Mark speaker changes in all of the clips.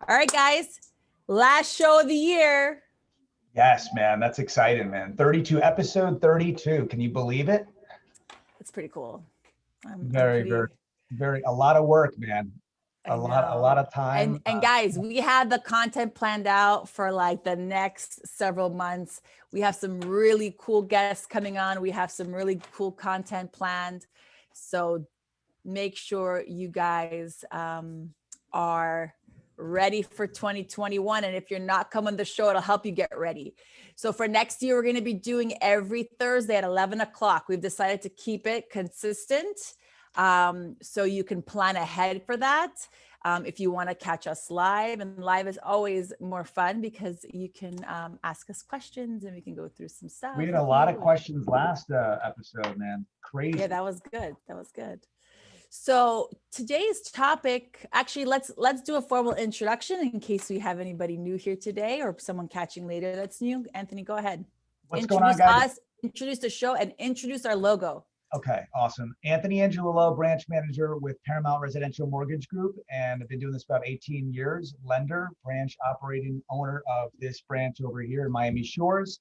Speaker 1: All right, guys, last show of the year.
Speaker 2: Yes, man, that's exciting, man. 32, episode 32. Can you believe it?
Speaker 1: It's pretty cool.
Speaker 2: Very, a lot of work, man. A lot of time.
Speaker 1: And guys, we had the content planned out for like the next several months. We have some really cool guests coming on. We have some really cool content planned. So make sure you guys are ready for 2021. And if you're not coming to the show, it'll help you get ready. So for next year, we're going to be doing every Thursday at 11 o'clock. We've decided to keep it consistent. So you can plan ahead for that. If you want to catch us live, and live is always more fun because you can ask us questions and we can go through some stuff.
Speaker 2: We had a lot of questions last episode, man. Crazy.
Speaker 1: Yeah, that was good. That was good. So today's topic, actually, let's do a formal introduction in case we have anybody new here today or someone catching later that's new. Anthony, go ahead.
Speaker 2: What's going on, guys?
Speaker 1: Introduce the show and introduce our logo.
Speaker 2: Okay, awesome. Anthony Angelillo, branch manager with Paramount Residential Mortgage Group, and I've been doing this about 18 years. Lender, branch operating owner of this branch over here in Miami Shores.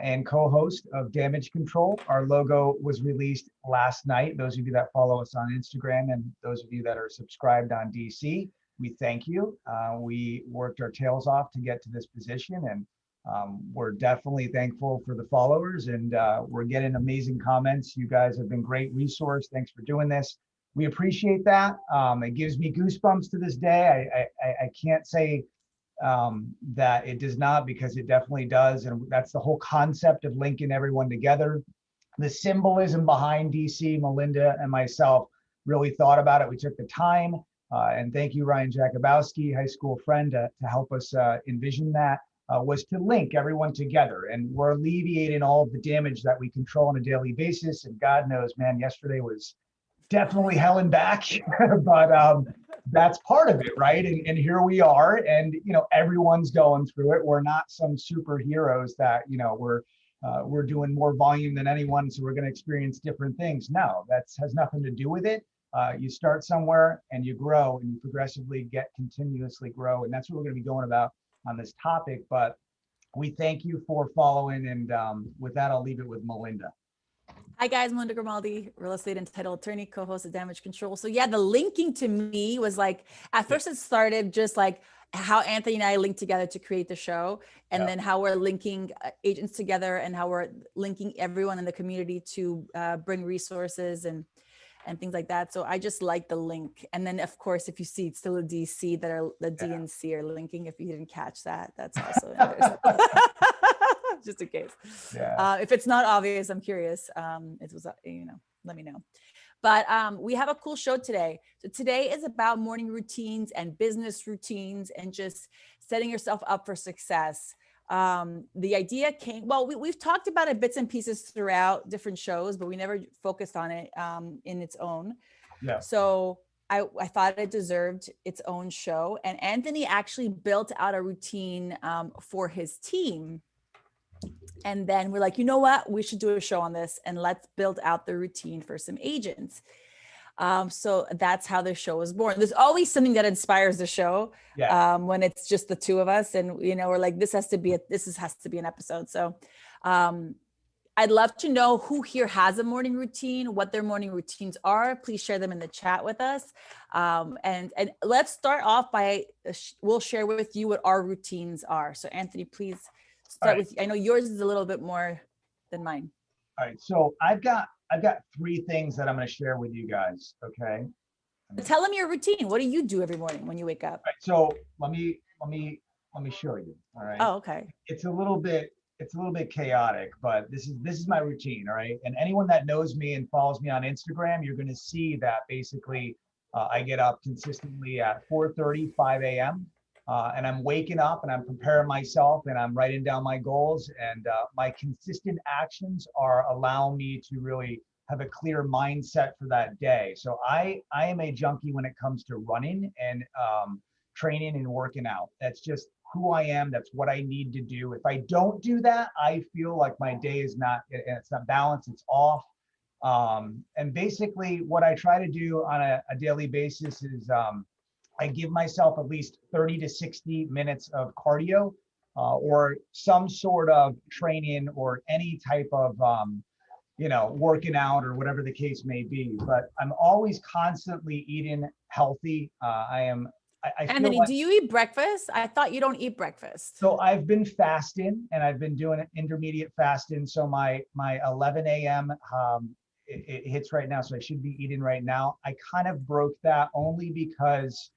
Speaker 2: And co-host of Damage Control. Our logo was released last night. Those of you that follow us on Instagram and those of you that are subscribed on DC, we thank you. We worked our tails off to get to this position, and we're definitely thankful for the followers, and we're getting amazing comments. You guys have been great resource. Thanks for doing this. We appreciate that. It gives me goosebumps to this day. I can't say that it does not, because it definitely does. And that's the whole concept of linking everyone together. The symbolism behind DC, Melinda and myself really thought about it. We took the time, and thank you, Ryan Jakubowski, high school friend, to help us envision that, was to link everyone together. And we're alleviating all of the damage that we control on a daily basis. And God knows, man, yesterday was definitely hell and back, but that's part of it, right? And here we are, and everyone's going through it. We're not some superheroes that we're doing more volume than anyone, so we're going to experience different things. No, that has nothing to do with it. You start somewhere and you grow, and you progressively continuously grow, and that's what we're going to be going about on this topic. But we thank you for following, and with that, I'll leave it with Melinda.
Speaker 1: Hi guys, Melinda Grimaldi, real estate and title attorney, co-host of Damage Control. So yeah, the linking to me was like, at first it started just like how Anthony and I linked together to create the show, and then how we're linking agents together, and how we're linking everyone in the community to bring resources and things like that. So I just like the link. And then of course, if you see, it's still a DC that are the DNC are linking. If you didn't catch that, that's also interesting. Just in case. If it's not obvious, I'm curious. It was, let me know. But we have a cool show today. So today is about morning routines and business routines and just setting yourself up for success. The idea came, well, we've talked about it bits and pieces throughout different shows, but we never focused on it in its own. So I thought it deserved its own show. And Anthony actually built out a routine for his team. And then we're like, you know what, we should do a show on this, and let's build out the routine for some agents. So that's how the show was born. There's always something that inspires the show when it's just the two of us, and we're like, this has to be an episode. So I'd love to know who here has a morning routine, what their morning routines are. Please share them in the chat with us. And let's start off by, we'll share with you what our routines are. So Anthony, please start with, I know yours is a little bit more than mine.
Speaker 2: All right, so I've got 3 things that I'm going to share with you guys. Okay.
Speaker 1: Tell them your routine. What do you do every morning when you wake up?
Speaker 2: Right, so let me show you. All right.
Speaker 1: Oh, okay.
Speaker 2: It's a little bit chaotic, but this is my routine. All right. And anyone that knows me and follows me on Instagram, you're going to see that basically I get up consistently at 4:30, 5 a.m. And I'm waking up and I'm preparing myself and I'm writing down my goals, and my consistent actions are allowing me to really have a clear mindset for that day. So I am a junkie when it comes to running and training and working out. That's just who I am. That's what I need to do. If I don't do that, I feel like my day is not, it's not balanced, it's off. And basically what I try to do on a daily basis is I give myself at least 30 to 60 minutes of cardio or some sort of training or any type of working out or whatever the case may be. But I'm always constantly eating healthy. I feel
Speaker 1: Anthony,
Speaker 2: like,
Speaker 1: do you eat breakfast? I thought you don't eat breakfast.
Speaker 2: so I've been fasting and I've been doing intermediate fasting. So my 11 a.m. It hits right now, so I should be eating right now. I kind of broke that only because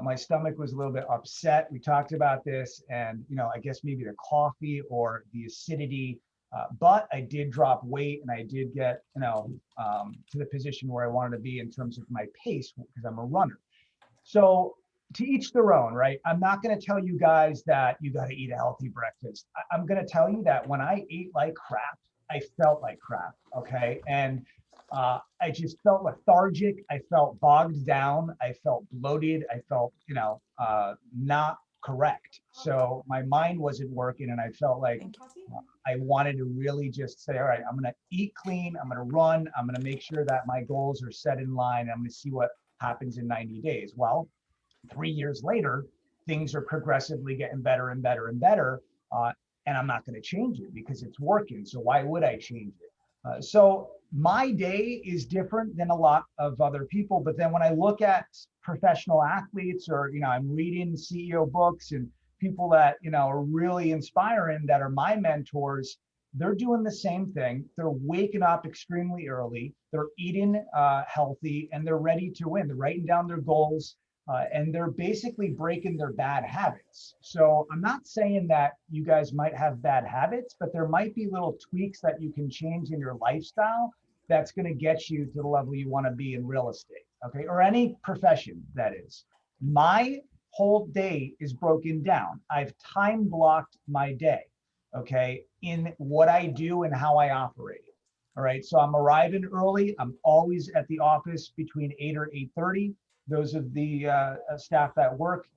Speaker 2: my stomach was a little bit upset. We talked about this, and I guess maybe the coffee or the acidity. But I did drop weight, and I did get to the position where I wanted to be in terms of my pace because I'm a runner. So to each their own, right? I'm not going to tell you guys that you got to eat a healthy breakfast. I'm going to tell you that when I ate like crap, I felt like crap. Okay. And I just felt lethargic. I felt bogged down. I felt bloated. I felt, not correct. So my mind wasn't working, and I felt like I wanted to really just say, all right, I'm going to eat clean. I'm going to run. I'm going to make sure that my goals are set in line. I'm going to see what happens in 90 days. Well, 3 years later, things are progressively getting better and better and better. And I'm not going to change it because it's working. So why would I change it? So my day is different than a lot of other people. But then when I look at professional athletes, or I'm reading CEO books and people that are really inspiring, that are my mentors, they're doing the same thing. They're waking up extremely early. They're eating healthy, and they're ready to win. They're writing down their goals. And they're basically breaking their bad habits. So I'm not saying that you guys might have bad habits, but there might be little tweaks that you can change in your lifestyle that's going to get you to the level you want to be in real estate, okay, or any profession, that is. My whole day is broken down. I've time blocked my day, okay, in what I do and how I operate. All right, so I'm arriving early. I'm always at the office between 8 or 8:30. Those of the staff that work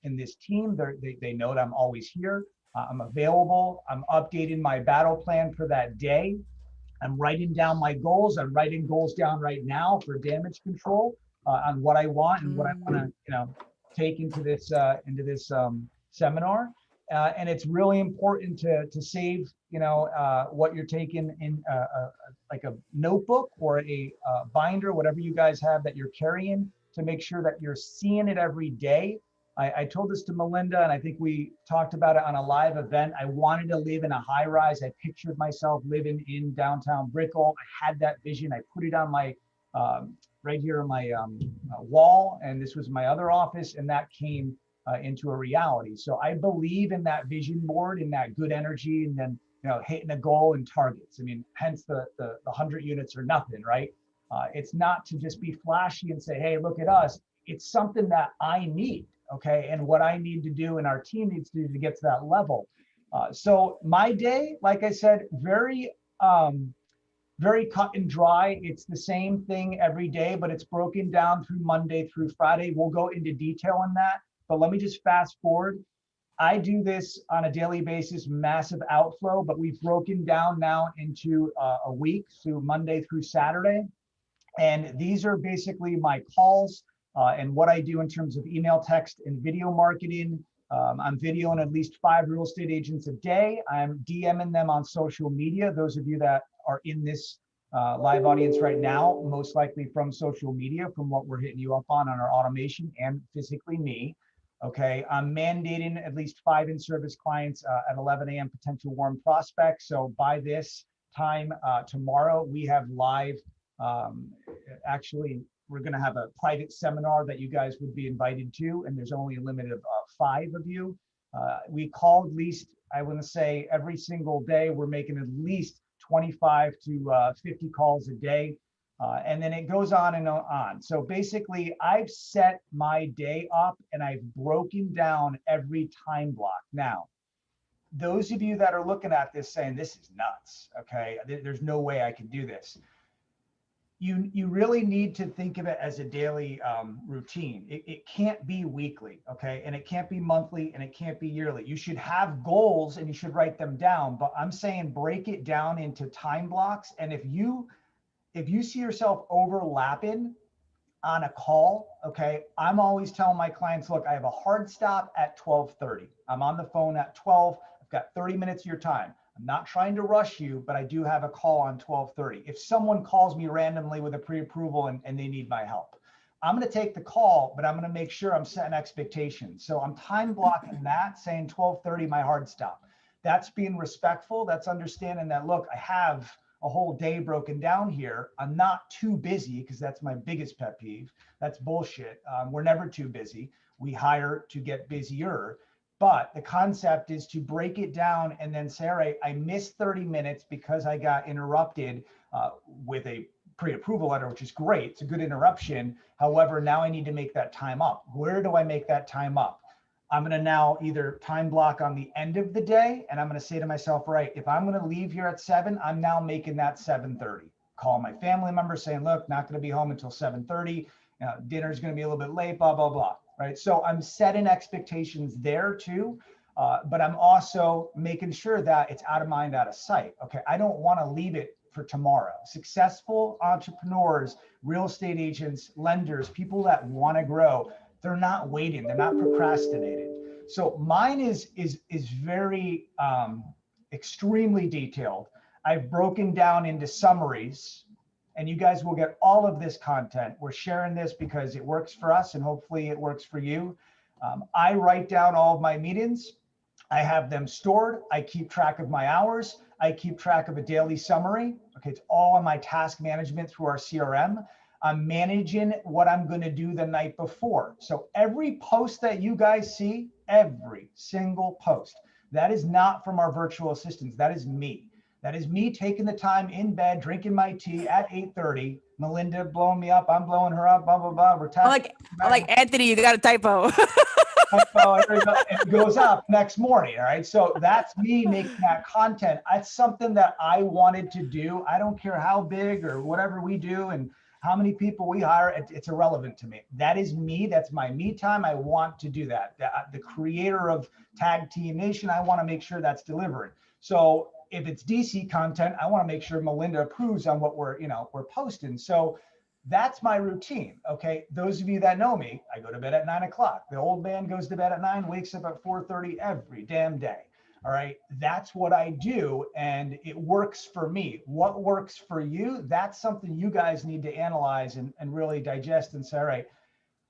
Speaker 2: in this team, they know that I'm always here. I'm available. I'm updating my battle plan for that day. I'm writing down my goals. I'm writing goals down right now for damage control on what I want and what I want to, take into this seminar. And it's really important to save, what you're taking in like a notebook or a binder, whatever you guys have that you're carrying, to make sure that you're seeing it every day. I told this to Melinda, and I think we talked about it on a live event. I wanted to live in a high rise. I pictured myself living in downtown Brickell. I had that vision. I put it on my right here on my wall, and this was my other office, and that came into a reality. So I believe in that vision board, in that good energy, and then hitting a goal and targets. I mean, hence the 100 units or nothing, right? It's not to just be flashy and say, hey, look at us. It's something that I need, okay? And what I need to do and our team needs to do to get to that level. So my day, like I said, very cut and dry. It's the same thing every day, but it's broken down through Monday through Friday. We'll go into detail on that, but let me just fast forward. I do this on a daily basis, massive outflow, but we've broken down now into a week, so Monday through Saturday. And these are basically my calls and what I do in terms of email, text, and video marketing. I'm videoing at least 5 real estate agents a day. I'm DMing them on social media. Those of you that are in this live audience right now, most likely from social media, from what we're hitting you up on our automation, and physically me. Okay, I'm mandating at least 5 in-service clients at 11 a.m. potential warm prospects. So by this time tomorrow, we have live. Actually, we're going to have a private seminar that you guys would be invited to, and there's only a limit of 5 of you. We call at least, I want to say, every single day, we're making at least 25 to 50 calls a day. And then it goes on and on. So basically, I've set my day up and I've broken down every time block. Now, those of you that are looking at this saying, this is nuts, okay, there's no way I can do this. You really need to think of it as a daily routine. It can't be weekly, okay? And it can't be monthly, and it can't be yearly. You should have goals and you should write them down, but I'm saying break it down into time blocks. And if you see yourself overlapping on a call, okay, I'm always telling my clients, look, I have a hard stop at 12:30. I'm on the phone at 12. I've got 30 minutes of your time. I'm not trying to rush you, but I do have a call on 12:30. If someone calls me randomly with a pre-approval and they need my help, I'm going to take the call, but I'm going to make sure I'm setting expectations. So I'm time blocking that, saying 12:30, my hard stop. That's being respectful. That's understanding that, look, I have a whole day broken down here. I'm not too busy, because that's my biggest pet peeve. That's bullshit. We're never too busy. We hire to get busier. But the concept is to break it down and then say, all right, I missed 30 minutes because I got interrupted with a pre-approval letter, which is great. It's a good interruption. However, now I need to make that time up. Where do I make that time up? I'm going to now either time block on the end of the day, and I'm going to say to myself, right, if I'm going to leave here at 7, I'm now making that 7:30. Call my family member saying, look, not going to be home until 7:30. Dinner's going to be a little bit late, blah, blah, blah. Right. So I'm setting expectations there too. But I'm also making sure that it's out of mind, out of sight. Okay. I don't want to leave it for tomorrow. Successful entrepreneurs, real estate agents, lenders, people that want to grow, they're not waiting. They're not procrastinating. So mine is very extremely detailed. I've broken down into summaries, and you guys will get all of this content. We're sharing this because it works for us, and hopefully it works for you. I write down all of my meetings. I have them stored. I keep track of my hours. I keep track of a daily summary. Okay, it's all on my task management through our CRM. I'm managing what I'm going to do the night before. So every post that you guys see, every single post, that is not from our virtual assistants. That is me. That is me taking the time in bed, drinking my tea at 8:30. Melinda blowing me up. I'm blowing her up, blah, blah, blah. We're
Speaker 1: I'm like Anthony, you got a typo.
Speaker 2: It goes up next morning. All right. So that's me making that content. That's something that I wanted to do. I don't care how big or whatever we do and how many people we hire. It's irrelevant to me. That is me. That's my me time. I want to do that. The creator of Tag Team Nation, I want to make sure that's delivered. So if it's DC content, I want to make sure Melinda approves on what we're posting. So that's my routine. Okay. Those of you that know me, I go to bed at 9 o'clock. The old man goes to bed at 9, wakes up at 4:30 every damn day. All right. That's what I do. And it works for me. What works for you? That's something you guys need to analyze and really digest and say, all right,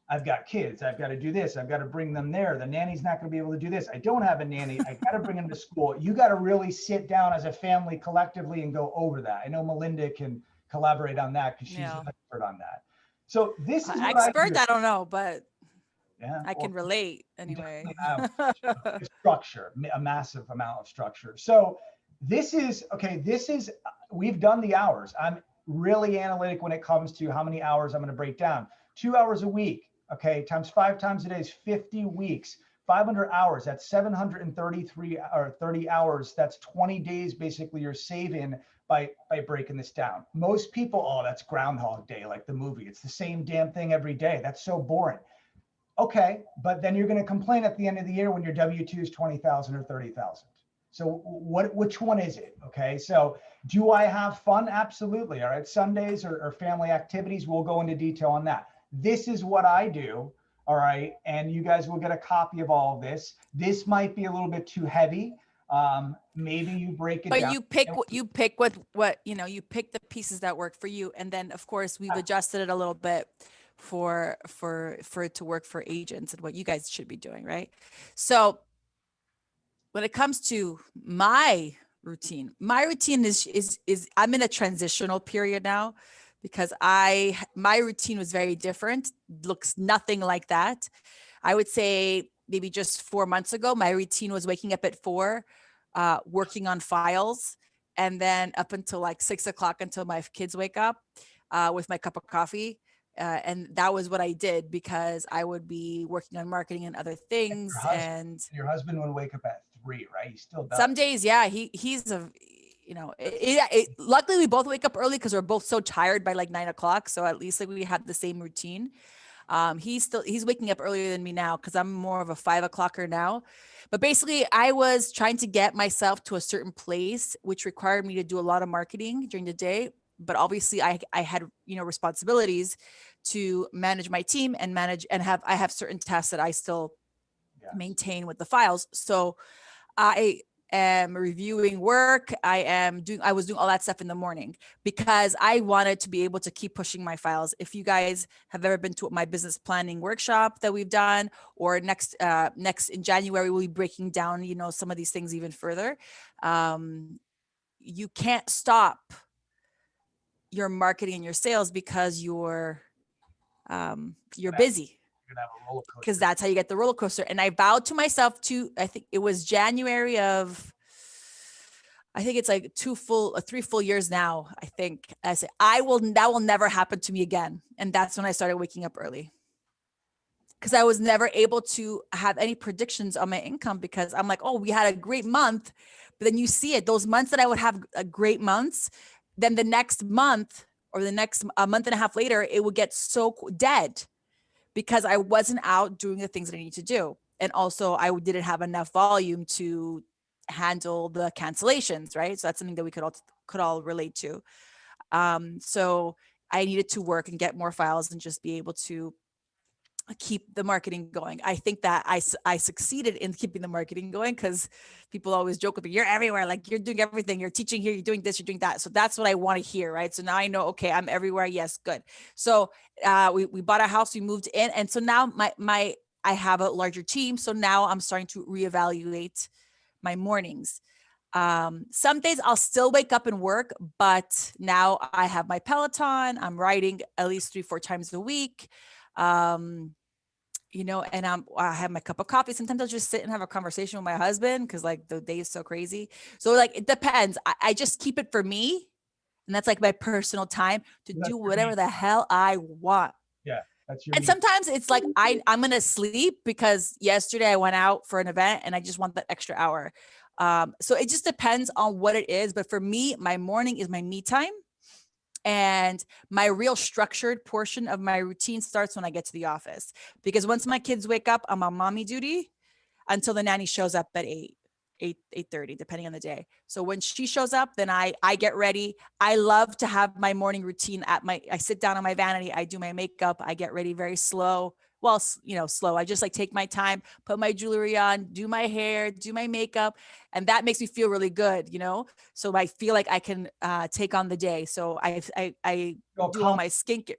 Speaker 2: I've got kids. I've got to do this. I've got to bring them there. The nanny's not going to be able to do this. I don't have a nanny. I got to bring them to school. You got to really sit down as a family collectively and go over that. I know Melinda can collaborate on that because she's an expert on that. So this is what
Speaker 1: I don't know, but
Speaker 2: yeah,
Speaker 1: I can relate anyway.
Speaker 2: Structure, a massive amount of structure. So this is, we've done the hours. I'm really analytic when it comes to how many hours I'm going to break down. 2 hours a week, okay, times 5 times a day is 50 weeks. 500 hours, that's 733 or 30 hours. That's 20 days basically you're saving by breaking this down. Most people, oh, that's Groundhog Day, like the movie. It's the same damn thing every day. That's so boring. Okay, but then you're going to complain at the end of the year when your W-2 is 20,000 or 30,000. So which one is it? Okay, so do I have fun? Absolutely. All right, Sundays or family activities, we'll go into detail on that. This is what I do. All right, and you guys will get a copy of all of this. This might be a little bit too heavy. Maybe you break it down.
Speaker 1: But you pick what you pick the pieces that work for you, and then of course we've adjusted it a little bit for it to work for agents and what you guys should be doing, right? So when it comes to my routine is I'm in a transitional period now because my routine was very different, looks nothing like that. I would say maybe just 4 months ago, my routine was waking up at 4, working on files, and then up until like 6 o'clock until my kids wake up with my cup of coffee. And that was what I did because I would be working on marketing and other things. And
Speaker 2: your husband would wake up at 3, right? He still does.
Speaker 1: Some days, yeah, he's luckily we both wake up early because we're both so tired by like 9 o'clock. So at least like we have the same routine. He's waking up earlier than me now because I'm more of a 5 o'clocker now. But basically I was trying to get myself to a certain place, which required me to do a lot of marketing during the day. But obviously I had, responsibilities to manage my team and I have certain tasks that I still
Speaker 2: Yes.
Speaker 1: maintain with the files. So I am reviewing work. I was doing all that stuff in the morning because I wanted to be able to keep pushing my files. If you guys have ever been to my business planning workshop that we've done, or next in January, we'll be breaking down, some of these things even further. You can't stop your marketing and your sales because you're busy,
Speaker 2: You're gonna have a roller
Speaker 1: because
Speaker 2: coaster.
Speaker 1: that's how you get the roller coaster. And I vowed to myself I think it was January of, I think it's like 3 full years now. I think I said, that will never happen to me again. And that's when I started waking up early, because I was never able to have any predictions on my income, because I'm like, oh, we had a great month. But then you see it, those months that I would have a great months, then the next month or the next a month and a half later, it would get so dead because I wasn't out doing the things that I need to do. And also I didn't have enough volume to handle the cancellations, right? So that's something that we could all relate to. So I needed to work and get more files and just be able to keep the marketing going. I think that I succeeded in keeping the marketing going, because people always joke with me, you're everywhere, like you're doing everything, you're teaching here, you're doing this, you're doing that. So that's what I want to hear, right? So now I know, okay, I'm everywhere. Yes, good. So we bought a house, we moved in, and so now I have a larger team. So now I'm starting to reevaluate my mornings. Some days I'll still wake up and work, but now I have my Peloton. I'm riding at least 3-4 times a week. And I have my cup of coffee. Sometimes I'll just sit and have a conversation with my husband, because like the day is so crazy. So like, it depends. I just keep it for me. And that's like my personal time to
Speaker 2: That's
Speaker 1: do
Speaker 2: your
Speaker 1: whatever
Speaker 2: me
Speaker 1: the hell I want.
Speaker 2: Yeah, that's your
Speaker 1: And
Speaker 2: me.
Speaker 1: sometimes it's like, I'm going to sleep because yesterday I went out for an event and I just want that extra hour. So it just depends on what it is. But for me, my morning is my me time. And my real structured portion of my routine starts when I get to the office, because once my kids wake up, I'm on mommy duty until the nanny shows up at 8:30, depending on the day. So when she shows up, then I get ready. I love to have my morning routine I sit down on my vanity, I do my makeup, I get ready very slow. Well, slow. I just like take my time, put my jewelry on, do my hair, do my makeup. And that makes me feel really good. So I feel like I can take on the day. So I do all my skincare.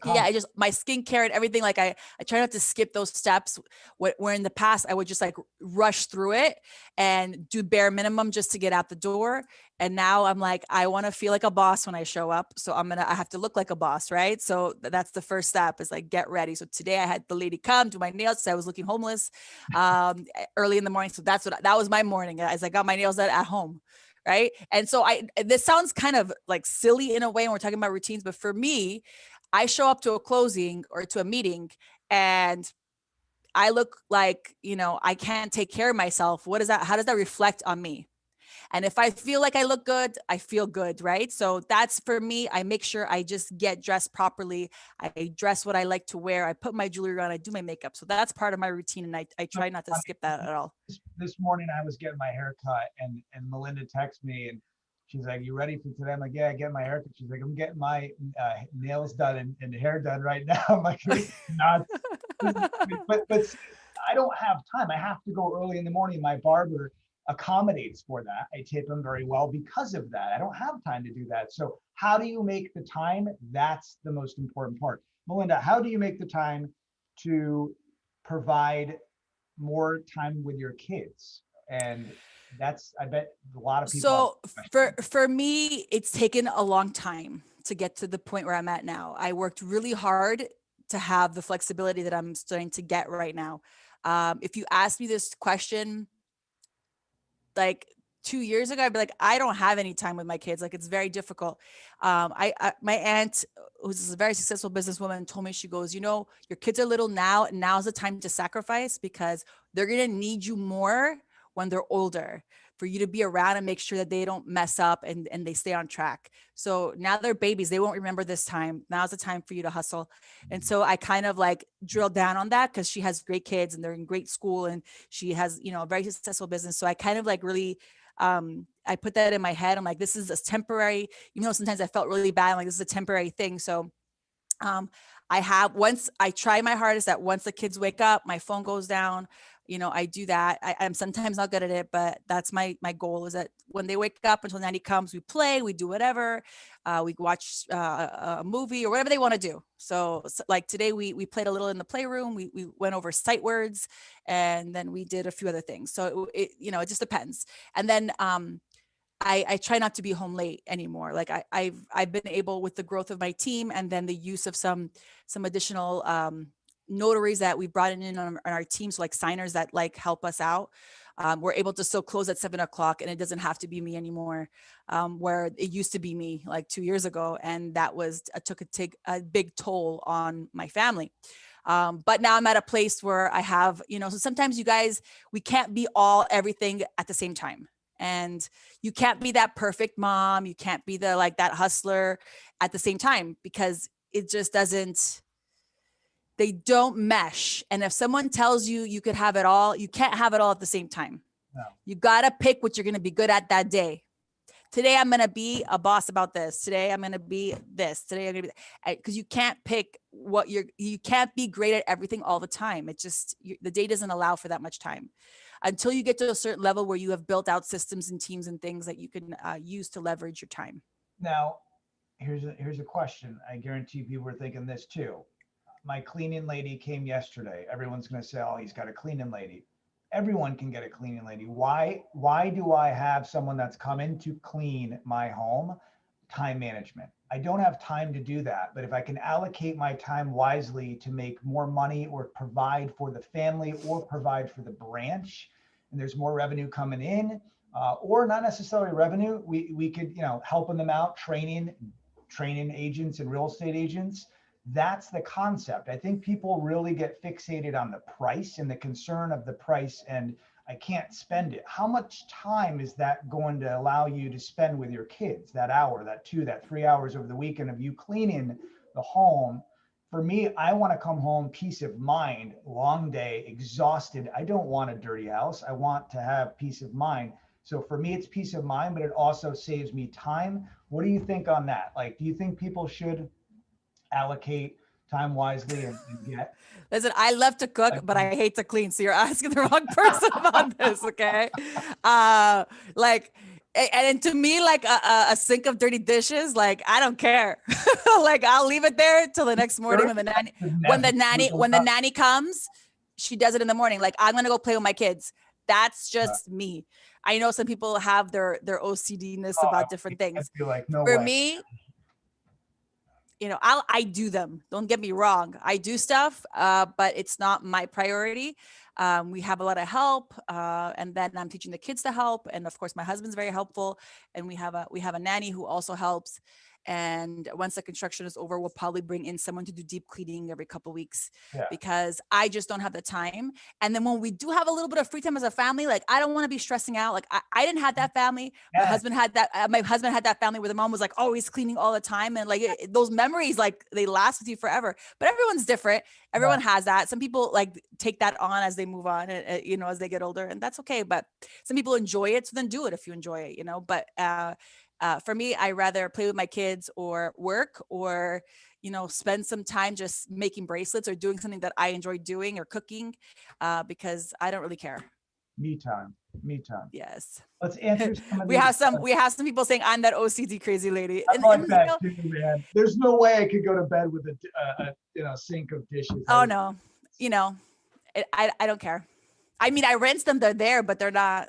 Speaker 1: Yeah, my skincare and everything. Like I try not to skip those steps. Where in the past I would just like rush through it and do bare minimum just to get out the door. And now I'm like, I want to feel like a boss when I show up. So I have to look like a boss, right? So that's the first step, is like get ready. So today I had the lady come do my nails, so I was looking homeless early in the morning. So that was my morning, as I got my nails done at home. Right. And so this sounds kind of like silly in a way when we're talking about routines, but for me, I show up to a closing or to a meeting and I look like, I can't take care of myself. What is that? How does that reflect on me? And if I feel like I look good, I feel good, right? So that's for me. I make sure I just get dressed properly. I dress what I like to wear. I put my jewelry on. I do my makeup. So that's part of my routine. And I try not to skip that at all.
Speaker 2: This morning I was getting my hair cut, and Melinda texted me and she's like, you ready for today? I'm like, yeah, get my hair cut. She's like, I'm getting my nails done and hair done right now. I'm like, nuts. But see, I don't have time. I have to go early in the morning. My barber accommodates for that. I tip him very well because of that. I don't have time to do that. So how do you make the time? That's the most important part. Melinda, how do you make the time to provide more time with your kids? And that's, I bet a lot of people.
Speaker 1: So for me, it's taken a long time to get to the point where I'm at now. I worked really hard to have the flexibility that I'm starting to get right now. If you asked me this question like 2 years ago, I'd be like, I don't have any time with my kids. Like, it's very difficult. My aunt, who's a very successful businesswoman, told me, she goes, your kids are little now, and now's the time to sacrifice, because they're going to need you more when they're older, for you to be around and make sure that they don't mess up and they stay on track. So now they're babies. They won't remember this time. Now's the time for you to hustle. And so I kind of like drilled down on that, because she has great kids and they're in great school and she has, a very successful business. So I kind of like really, I put that in my head. I'm like, this is a temporary, even though sometimes I felt really bad. I'm like, this is a temporary thing. So Once I try my hardest that once the kids wake up, my phone goes down. I do that. I'm sometimes not good at it, but that's my goal is that when they wake up until Nanny comes, we play, we do whatever, we watch a movie or whatever they want to do. So like today we played a little in the playroom. We went over sight words, and then we did a few other things. So it just depends. And then I try not to be home late anymore. Like I've been able, with the growth of my team and then the use of some additional notaries that we brought in on our team, so like signers that like help us out. We're able to still close at 7 o'clock, and it doesn't have to be me anymore. Where it used to be me like 2 years ago, and that took a big toll on my family. But now I'm at a place where I have, so sometimes you guys, we can't be everything at the same time. And you can't be that perfect mom. You can't be that hustler at the same time, because it just they don't mesh. And if someone tells you you could have it all, you can't have it all at the same time.
Speaker 2: No.
Speaker 1: You got to pick what you're going to be good at that day. Today, I'm going to be a boss about this. Today, I'm going to be this. Today, I'm going to be, because you can't pick you can't be great at everything all the time. It just, the day doesn't allow for that much time until you get to a certain level where you have built out systems and teams and things that you can use to leverage your time.
Speaker 2: Now, here's a question. I guarantee people are thinking this too. My cleaning lady came yesterday. Everyone's going to say, oh, he's got a cleaning lady. Everyone can get a cleaning lady. Why do I have someone that's coming to clean my home? Time management. I don't have time to do that. But if I can allocate my time wisely to make more money or provide for the family or provide for the branch, and there's more revenue coming in, or not necessarily revenue, we could, helping them out, training agents and real estate agents. That's the concept. I think people really get fixated on the price and the concern of the price, and I can't spend it. How much time is that going to allow you to spend with your kids? That hour, that 2, that 3 hours over the weekend of you cleaning the home. For me, I want to come home, peace of mind, long day, exhausted. I don't want a dirty house. I want to have peace of mind. So for me, it's peace of mind, but it also saves me time. What do you think on that? Like, do you think people should allocate time wisely and get?
Speaker 1: Listen, I love to cook, but I hate to clean. So you're asking the wrong person about this, okay? And to me, like a sink of dirty dishes, like I don't care. Like I'll leave it there till the next morning when the nanny comes. She does it in the morning. Like I'm gonna go play with my kids. That's just me. I know some people have their OCD-ness about different things.
Speaker 2: Like, no
Speaker 1: For
Speaker 2: way.
Speaker 1: me, I do them. Don't get me wrong. I do stuff, but it's not my priority. We have a lot of help, and then I'm teaching the kids to help, and of course, my husband's very helpful, and we have a nanny who also helps. And once the construction is over, we'll probably bring in someone to do deep cleaning every couple of weeks because I just don't have the time. And then when we do have a little bit of free time as a family, like I don't want to be stressing out. Like I didn't have that family. My husband had that. My husband had that family where the mom was like always cleaning all the time, and like those memories, like they last with you forever. But everyone's different. Everyone has that. Some people like take that on as they move on, as they get older, and that's okay. But some people enjoy it, so then do it if you enjoy it, But for me, I rather play with my kids or work or, spend some time just making bracelets or doing something that I enjoy doing or cooking because I don't really care.
Speaker 2: Me time.
Speaker 1: Yes.
Speaker 2: Let's answer some of
Speaker 1: we have some people saying I'm that OCD crazy lady.
Speaker 2: I like that too, man. There's no way I could go to bed with a sink of dishes.
Speaker 1: Oh no, I don't care. I mean, I rinse them; they're there, but they're not.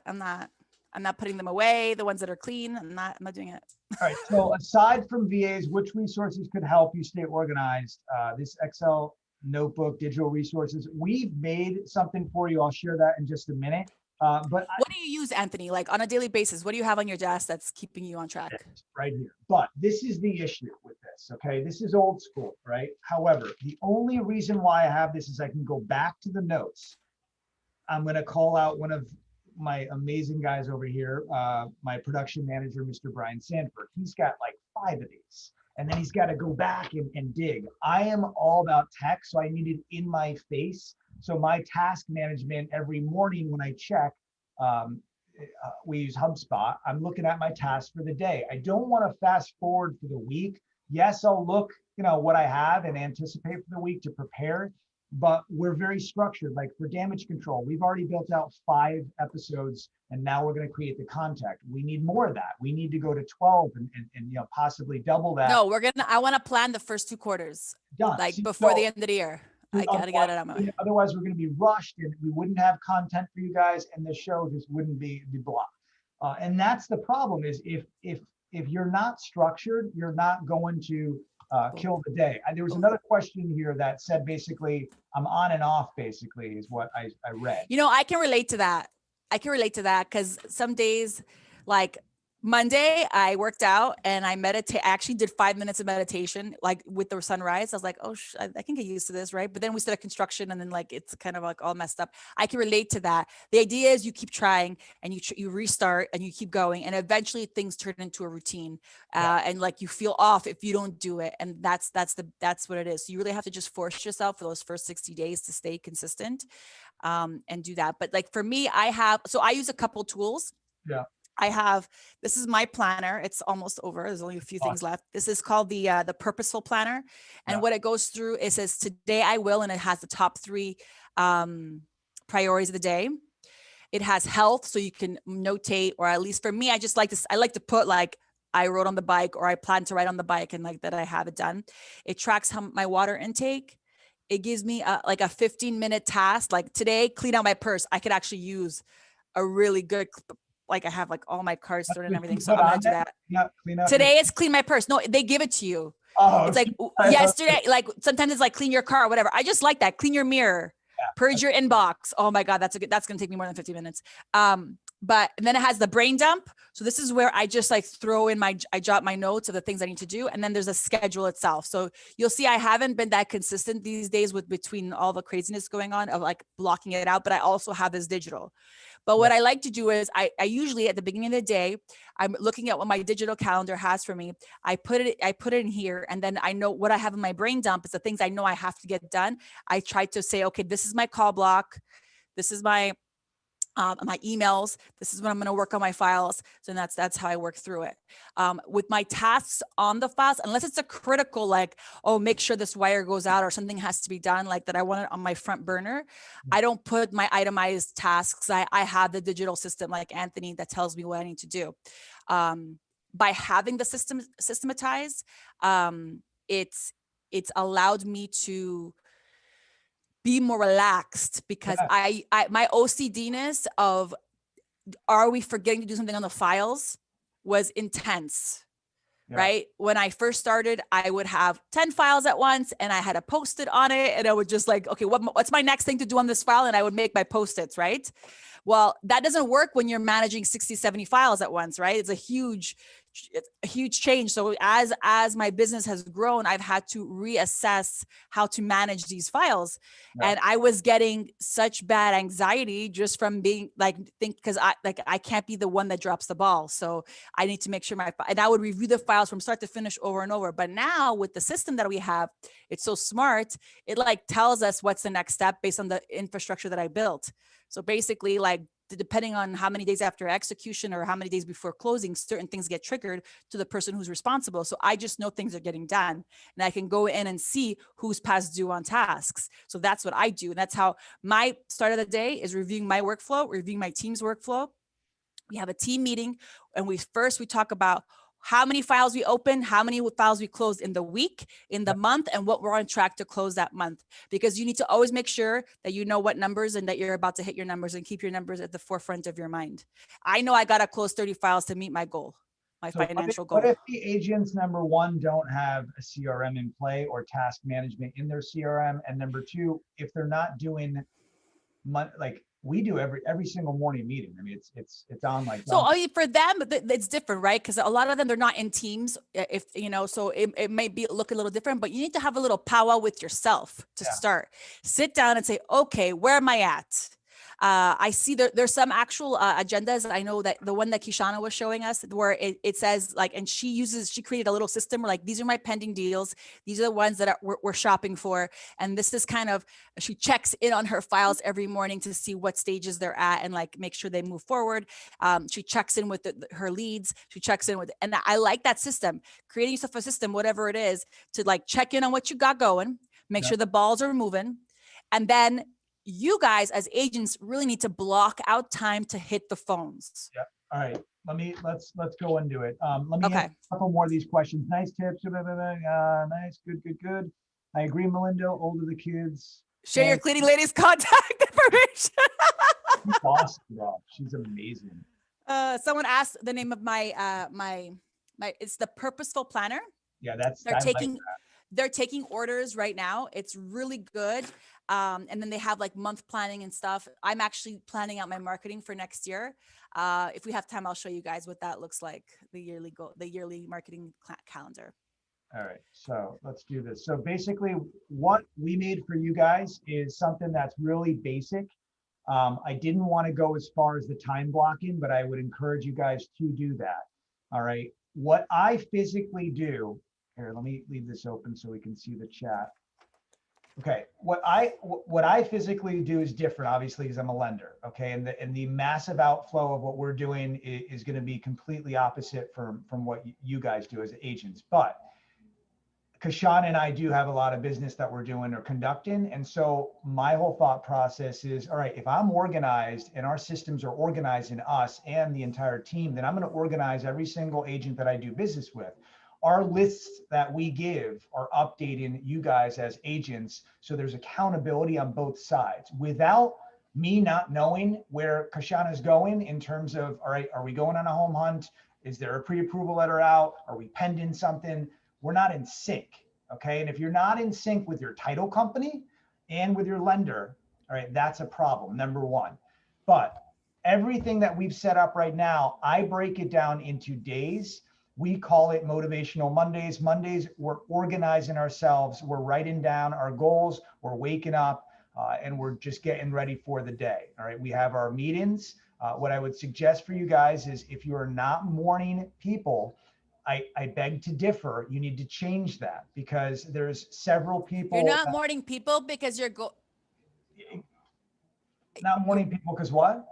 Speaker 1: I'm not putting them away. The ones that are clean, I'm not doing it.
Speaker 2: All right. So aside from VAs, which resources could help you stay organized? This Excel notebook, digital resources. We've made something for you. I'll share that in just a minute. But
Speaker 1: what do you use, Anthony? Like on a daily basis, what do you have on your desk that's keeping you on track?
Speaker 2: Right here. But this is the issue with this. Okay. This is old school, right? However, the only reason why I have this is I can go back to the notes. I'm going to call out one of my amazing guys over here, my production manager, Mr. Brian Sanford. He's got like 5 of these, and then he's got to go back and dig. I am all about tech, so I need it in my face. So my task management every morning when I check, we use HubSpot. I'm looking at my tasks for the day. I don't want to fast forward for the week. Yes, I'll look, what I have and anticipate for the week to prepare. But we're very structured. Like for damage control, we've already built out 5 episodes, and now we're going to create the contact. We need more of that. We need to go to 12 and possibly double that.
Speaker 1: No, I want to plan the first 2 quarters,
Speaker 2: Done.
Speaker 1: like before the end of the year. I got to get it out of my way.
Speaker 2: Otherwise, we're going to be rushed, and we wouldn't have content for you guys, and the show just wouldn't be blah. And that's the problem. Is if you're not structured, you're not going to kill the day. There was another question here that said basically I'm on and off, basically is what I read.
Speaker 1: I can relate to that. Because some days, like Monday, I worked out and I meditate. I actually did 5 minutes of meditation, like with the sunrise. I was like, oh, I can get used to this, right? But then we started construction, and then like it's kind of like all messed up. I can relate to that. The idea is you keep trying, and you restart, and you keep going, and eventually things turn into a routine, and like you feel off if you don't do it, and that's what it is. So you really have to just force yourself for those first 60 days to stay consistent, and do that. But like for me, I use a couple tools.
Speaker 2: Yeah.
Speaker 1: This is my planner. It's almost over. There's only a few things left. This is called the Purposeful Planner. And what it goes through, it says today I will, and it has the top 3 priorities of the day. It has health, so you can notate, or at least for me, I like to put like I rode on the bike, or I plan to ride on the bike, and like that I have it done. It tracks my water intake. It gives me like a 15-minute task. Like today, clean out my purse. I could actually use a really good, like I have like all my cards stored and everything. So I'm gonna do that.
Speaker 2: Clean up
Speaker 1: today it's clean my purse. No, they give it to you.
Speaker 2: Oh,
Speaker 1: it's like yesterday, like sometimes it's like clean your car or whatever. I just like that. Clean your mirror, purge your inbox. Oh my God, that's gonna take me more than 50 minutes. But then it has the brain dump. So this is where I just like throw in I jot my notes of the things I need to do. And then there's a schedule itself. So you'll see I haven't been that consistent these days between all the craziness going on of like blocking it out, but I also have this digital. But what I like to do is I usually at the beginning of the day, I'm looking at what my digital calendar has for me. I put it in here, and then I know what I have in my brain dump is the things I know I have to get done. I try to say, okay, this is my call block. This is my emails. This is when I'm going to work on my files. So that's how I work through it. With my tasks on the files, unless it's a critical, like, oh, make sure this wire goes out or something has to be done, like that I want it on my front burner. I don't put my itemized tasks. I have the digital system like Anthony that tells me what I need to do. By having the system systematized, it's allowed me to be more relaxed, because I my OCD-ness of are we forgetting to do something on the files was intense. Right? When I first started, I would have 10 files at once, and I had a Post-it on it, and I would just like, okay, what's my next thing to do on this file? And I would make my Post-its, right? Well, that doesn't work when you're managing 60, 70 files at once, right? It's a huge change. So as my business has grown, I've had to reassess how to manage these files. And I was getting such bad anxiety just from being because I can't be the one that drops the ball. So I need to make sure and I would review the files from start to finish over and over. But now with the system that we have, it's so smart. It like tells us what's the next step based on the infrastructure that I built. So basically, like, depending on how many days after execution or how many days before closing, certain things get triggered to the person who's responsible. So I just know things are getting done, and I can go in and see who's past due on tasks. So that's what I do. And that's how my start of the day is: reviewing my workflow, reviewing my team's workflow. We have a team meeting, and we talk about how many files we open, how many files we closed in the week, in the month, and what we're on track to close that month. Because you need to always make sure that you know what numbers and that you're about to hit your numbers, and keep your numbers at the forefront of your mind. I know I got to close 30 files to meet my goal, financial goal.
Speaker 2: What if the agents, number one, don't have a CRM in play or task management in their CRM? And number two, if they're not doing like we do every single morning meeting. I mean, it's on like.
Speaker 1: So for them, it's different, right? Because a lot of them, they're not in teams. If so it may look a little different, but you need to have a little powwow with yourself to start. Sit down and say, okay, where am I at? I see there's some actual agendas. I know that the one that Kishana was showing us where it says like, and she created a little system where like, these are my pending deals. These are the ones that we're shopping for. And this is kind of, she checks in on her files every morning to see what stages they're at and like make sure they move forward. She checks in with her leads. She checks in with, and I like that system, creating yourself a system, whatever it is, to like check in on what you got going, make sure the balls are moving. And then you guys as agents really need to block out time to hit the phones.
Speaker 2: Yeah. All right. Let's go into it. Let me
Speaker 1: Okay.
Speaker 2: ask a couple more of these questions. Nice tips. Nice. Good. I agree, Melinda. Older the kids.
Speaker 1: Share your cleaning lady's contact information.
Speaker 2: She's awesome, bro. She's amazing.
Speaker 1: Someone asked the name of my it's the Purposeful Planner.
Speaker 2: Yeah,
Speaker 1: they're taking orders right now. It's really good. And then they have like month planning and stuff. I'm actually planning out my marketing for next year. If we have time, I'll show you guys what that looks like, the yearly marketing calendar.
Speaker 2: All right, so let's do this. So basically what we made for you guys is something that's really basic. I didn't want to go as far as the time blocking, but I would encourage you guys to do that. All right, what I physically do, here, let me leave this open so we can see the chat. Okay, what I physically do is different, obviously, because I'm a lender. Okay, and the massive outflow of what we're doing is going to be completely opposite from what you guys do as agents. But Kishana and I do have a lot of business that we're doing or conducting, and so my whole thought process is, all right, if I'm organized and our systems are organizing us and the entire team, then I'm going to organize every single agent that I do business with. Our lists that we give are updating you guys as agents, so there's accountability on both sides. Without me not knowing where Kishana is going in terms of, all right, are we going on a home hunt? Is there a pre-approval letter out? Are we pending something? We're not in sync, okay? And if you're not in sync with your title company and with your lender, all right, that's a problem, number one. But everything that we've set up right now, I break it down into days. We call it Motivational Mondays. Mondays, we're organizing ourselves. We're writing down our goals. We're waking up and we're just getting ready for the day. All right. We have our meetings. What I would suggest for you guys is if you are not morning people, I beg to differ. You need to change that because there's several people.
Speaker 1: You're not morning people because
Speaker 2: not morning people because what?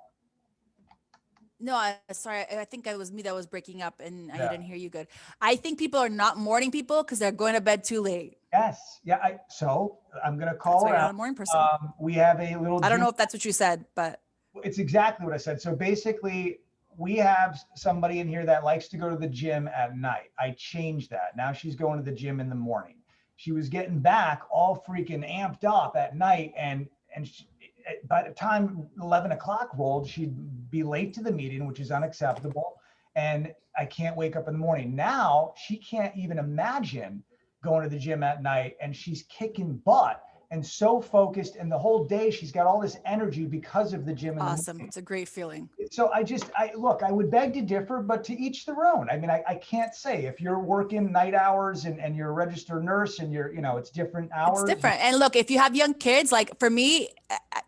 Speaker 1: No, sorry. I think it was me that was breaking up and I didn't hear you good. I think people are not morning people because they're going to bed too late.
Speaker 2: Yes. Yeah. So I'm going to call her out.
Speaker 1: I'm a morning person.
Speaker 2: We have a little.
Speaker 1: I don't know if that's what you said, but.
Speaker 2: It's exactly what I said. So basically, we have somebody in here that likes to go to the gym at night. I changed that. Now she's going to the gym in the morning. She was getting back all freaking amped up at night, and by the time 11 o'clock rolled, she'd be late to the meeting, which is unacceptable. And I can't wake up in the morning. Now she can't even imagine going to the gym at night, and she's kicking butt and so focused, and the whole day she's got all this energy because of the gym.
Speaker 1: Awesome. It's a great feeling.
Speaker 2: So I would beg to differ, but to each their own. I mean, I can't say if you're working night hours and you're a registered nurse and you're, it's different hours.
Speaker 1: It's different. And look, if you have young kids, like for me,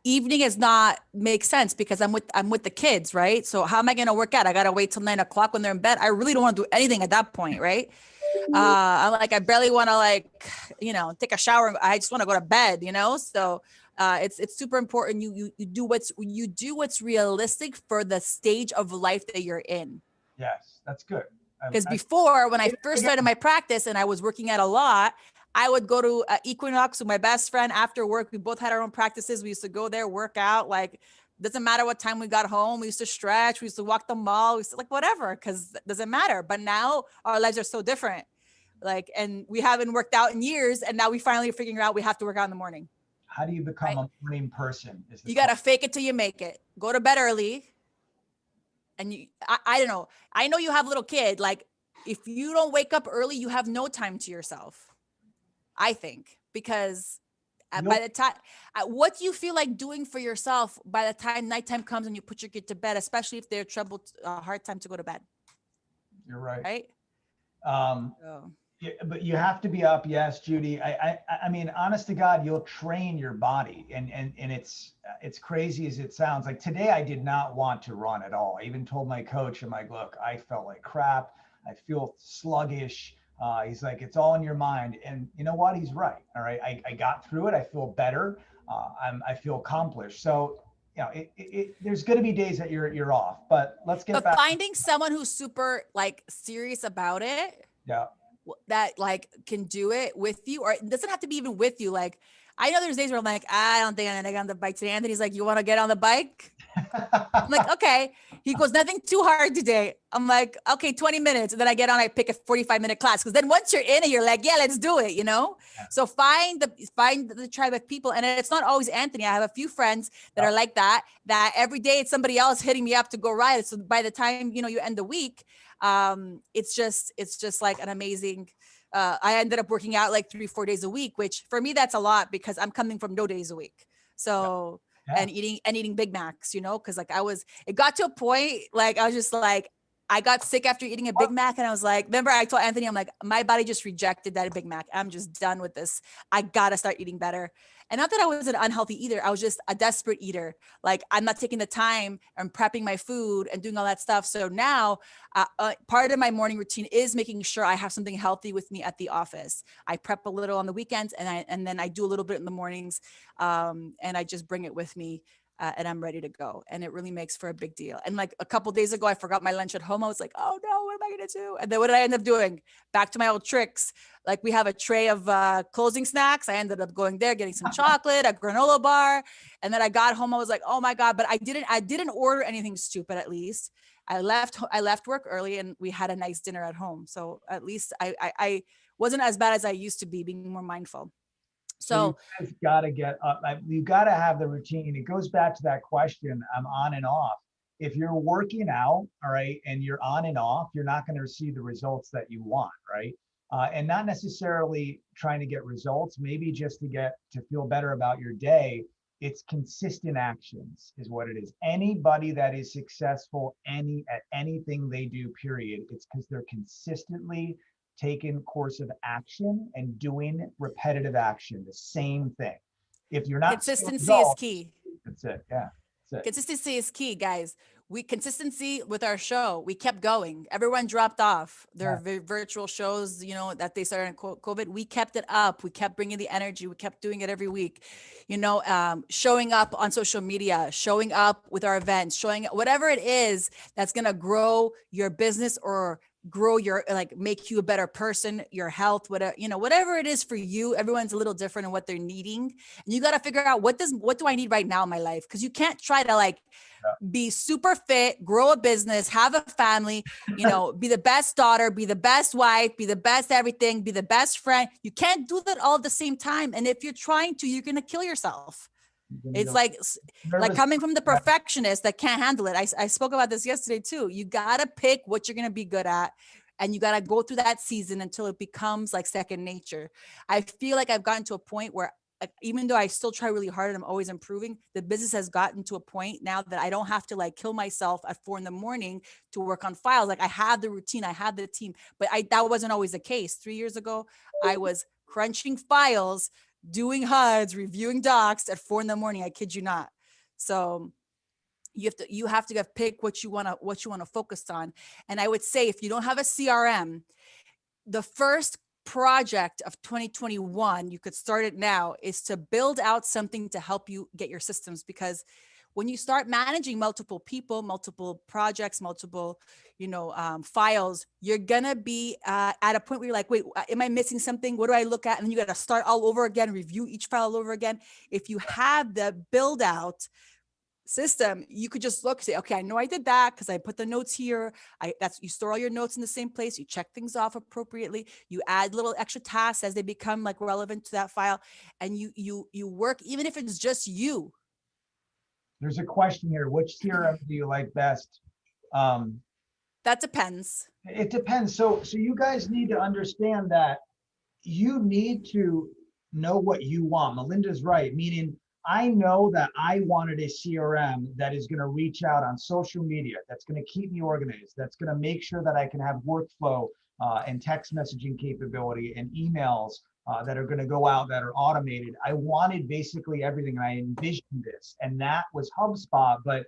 Speaker 1: evening is not make sense because I'm with the kids, right? So how am I going to work out? I got to wait till 9 o'clock when they're in bed. I really don't want to do anything at that point, right? I barely want to take a shower. I just want to go to bed, So it's super important. You do what's realistic for the stage of life that you're in.
Speaker 2: Yes, that's good.
Speaker 1: Because before, when I first started my practice and I was working out a lot, I would go to Equinox with my best friend after work. We both had our own practices. We used to go there, work out. Doesn't matter what time we got home. We used to stretch. We used to walk the mall. We used to whatever, because it doesn't matter. But now our lives are so different. And we haven't worked out in years. And now we finally are figuring out we have to work out in the morning.
Speaker 2: How do you become a morning person?
Speaker 1: You got to fake it till you make it. Go to bed early. And I don't know. I know you have a little kid. If you don't wake up early, you have no time to yourself. I think, because by the time, what do you feel like doing for yourself by the time nighttime comes and you put your kid to bed, especially if they're hard time to go to bed?
Speaker 2: You're right.
Speaker 1: Right.
Speaker 2: Yeah, but you have to be up. Yes, Judy. I mean, honest to God, you'll train your body, and it's crazy as it sounds. Like today, I did not want to run at all. I even told my coach, I'm like, look, I felt like crap. I feel sluggish. He's like, it's all in your mind, and you know what? He's right. All right, I got through it. I feel better. I feel accomplished. So, you know, there's going to be days that you're off, but let's get
Speaker 1: But
Speaker 2: back.
Speaker 1: finding someone who's super like serious about it,
Speaker 2: Yeah.
Speaker 1: that like can do it with you, or it doesn't have to be even with you. Like I know there's days where I'm like, I don't think I'm gonna get on the bike today. Anthony's like, you want to get on the bike? I'm like, okay. He goes, nothing too hard today. I'm like, okay, 20 minutes. And then I get on, I pick a 45-minute class. Cause then once you're in it, you're like, yeah, let's do it, you know?
Speaker 2: Yeah.
Speaker 1: So find the tribe of people. And it's not always Anthony. I have a few friends that are like that every day it's somebody else hitting me up to go ride. So by the time, you know, you end the week, it's just like an amazing, I ended up working out like 3-4 days a week, which for me, that's a lot because I'm coming from no days a week. So,
Speaker 2: Yeah.
Speaker 1: and eating Big Macs, you know, because like it got to a point like I was just like, I got sick after eating a Big Mac, and I was like, remember I told Anthony, I'm like, my body just rejected that Big Mac. I'm just done with this. I gotta start eating better. And not that I was an unhealthy eater, I was just a desperate eater. Like I'm not taking the time and prepping my food and doing all that stuff. So now part of my morning routine is making sure I have something healthy with me at the office. I prep a little on the weekends, and then I do a little bit in the mornings, and I just bring it with me. And I'm ready to go. And it really makes for a big deal. And like a couple days ago, I forgot my lunch at home. I was like, oh no, what am I going to do? And then what did I end up doing? Back to my old tricks. Like we have a tray of closing snacks. I ended up going there, getting some chocolate, a granola bar. And then I got home. I was like, oh my God, but I didn't order anything stupid. At least I left work early and we had a nice dinner at home. So at least I wasn't as bad as I used to be, being more mindful.
Speaker 2: So you
Speaker 1: So
Speaker 2: guys got to get up. You got to have the routine. It goes back to that question. I'm on and off. If you're working out, all right, and you're on and off, you're not going to receive the results that you want, right? And not necessarily trying to get results, maybe just to feel better about your day. It's consistent actions is what it is. Anybody that is successful at anything they do, period, it's because they're consistently taking course of action and doing repetitive action, the same thing. If you're not seeing
Speaker 1: consistency is
Speaker 2: results,
Speaker 1: key.
Speaker 2: that's it. Yeah, that's it.
Speaker 1: Consistency is key, guys. Consistency with our show. We kept going. Everyone dropped off their virtual shows, you know, that they started in COVID. We kept it up. We kept bringing the energy. We kept doing it every week, you know, showing up on social media, showing up with our events, showing whatever it is that's going to grow your business or grow your, like, make you a better person, your health, whatever, you know, whatever it is for you. Everyone's a little different in what they're needing. And you got to figure out what do I need right now in my life? Because you can't try to like be super fit, grow a business, have a family, you know, be the best daughter, be the best wife, be the best everything, be the best friend. You can't do that all at the same time. And if you're trying to, you're going to kill yourself. It's like coming from the perfectionist that can't handle it. I spoke about this yesterday too. You got to pick what you're going to be good at. And you got to go through that season until it becomes like second nature. I feel like I've gotten to a point where, like, even though I still try really hard and I'm always improving, the business has gotten to a point now that I don't have to like kill myself at 4 a.m. to work on files. Like I have the routine, I have the team, but that wasn't always the case. 3 years ago, I was crunching files, doing HUDs, reviewing docs at 4 a.m. I kid you not. So you have to pick what you want to focus on. And I would say if you don't have a CRM, the first project of 2021, you could start it now, is to build out something to help you get your systems. Because when you start managing multiple people, multiple projects, multiple, you know, files, you're gonna be at a point where you're like, wait, am I missing something? What do I look at? And then you got to start all over again, review each file all over again. If you have the build out system, you could just look, say, okay, I know I did that because I put the notes here. You store all your notes in the same place. You check things off appropriately. You add little extra tasks as they become like relevant to that file, and you work, even if it's just you.
Speaker 2: There's a question here. Which CRM do you like best?
Speaker 1: That depends.
Speaker 2: It depends. So you guys need to understand that you need to know what you want. Melinda's right, meaning I know that I wanted a CRM that is going to reach out on social media, that's going to keep me organized, that's going to make sure that I can have workflow and text messaging capability and emails that are going to go out that are automated. I wanted basically everything, and I envisioned this, and that was HubSpot, but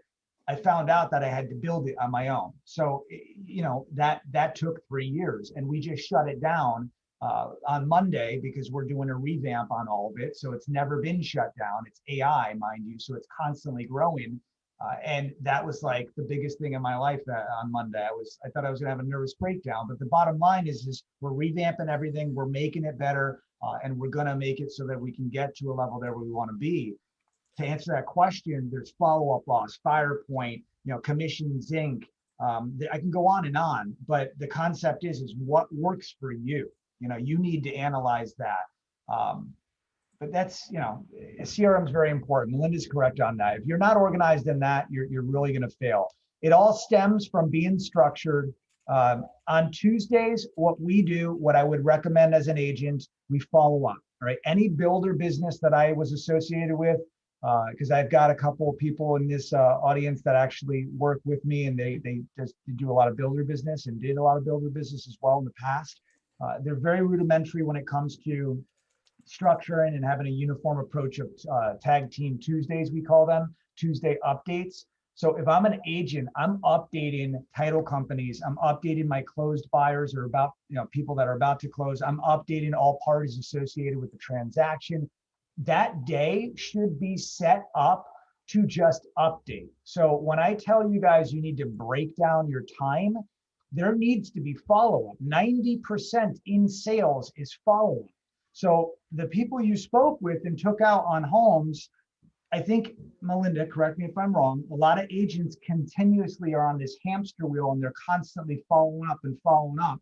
Speaker 2: I found out that I had to build it on my own. So, that took 3 years, and we just shut it down on Monday because we're doing a revamp on all of it. So it's never been shut down. It's AI, mind you, so it's constantly growing. And that was like the biggest thing in my life on Monday. I thought I was gonna have a nervous breakdown, but the bottom line is we're revamping everything, we're making it better, and we're gonna make it so that we can get to a level there where we want to be. To answer that question, there's follow-up loss, FirePoint, commission zinc. I can go on and on, but the concept is what works for you. You need to analyze that. But that's, CRM is very important. Melinda's correct on that. If you're not organized in that, you're really going to fail. It all stems from being structured. On Tuesdays, what I would recommend as an agent, we follow up. All right. Any builder business that I was associated with, because I've got a couple of people in this audience that actually work with me, and they just do a lot of builder business and did a lot of builder business as well in the past. They're very rudimentary when it comes to structuring and having a uniform approach of tag team Tuesdays, we call them, Tuesday updates. So if I'm an agent, I'm updating title companies, I'm updating my closed buyers or about, people that are about to close, I'm updating all parties associated with the transaction. That day should be set up to just update. So when I tell you guys you need to break down your time, there needs to be follow-up. 90% in sales is follow-up. So the people you spoke with and took out on homes, I think, Melinda, correct me if I'm wrong, a lot of agents continuously are on this hamster wheel and they're constantly following up and following up.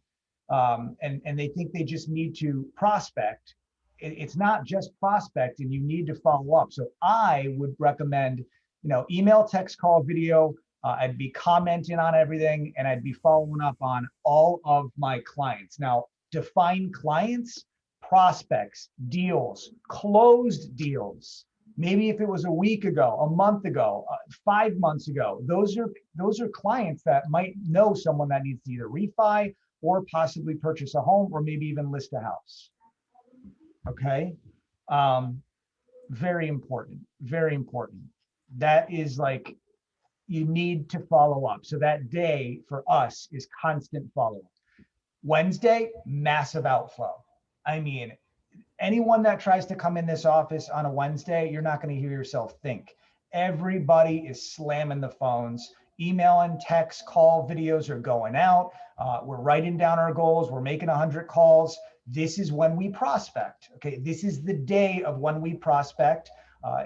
Speaker 2: And they think they just need to prospect. It's not just prospect, and you need to follow up. So I would recommend, email, text, call, video. I'd be commenting on everything, and I'd be following up on all of my clients. Now, define clients, prospects, deals, closed deals. Maybe if it was a week ago, a month ago, 5 months ago, those are clients that might know someone that needs to either refi or possibly purchase a home, or maybe even list a house. Okay. Very important, very important. That is like, you need to follow up. So that day for us is constant follow-up. Wednesday, massive outflow. I mean, anyone that tries to come in this office on a Wednesday, you're not going to hear yourself think. Everybody is slamming the phones. Email and text, call, videos are going out. We're writing down our goals. We're making 100 calls. This is when we prospect. Okay, this is the day of when we prospect.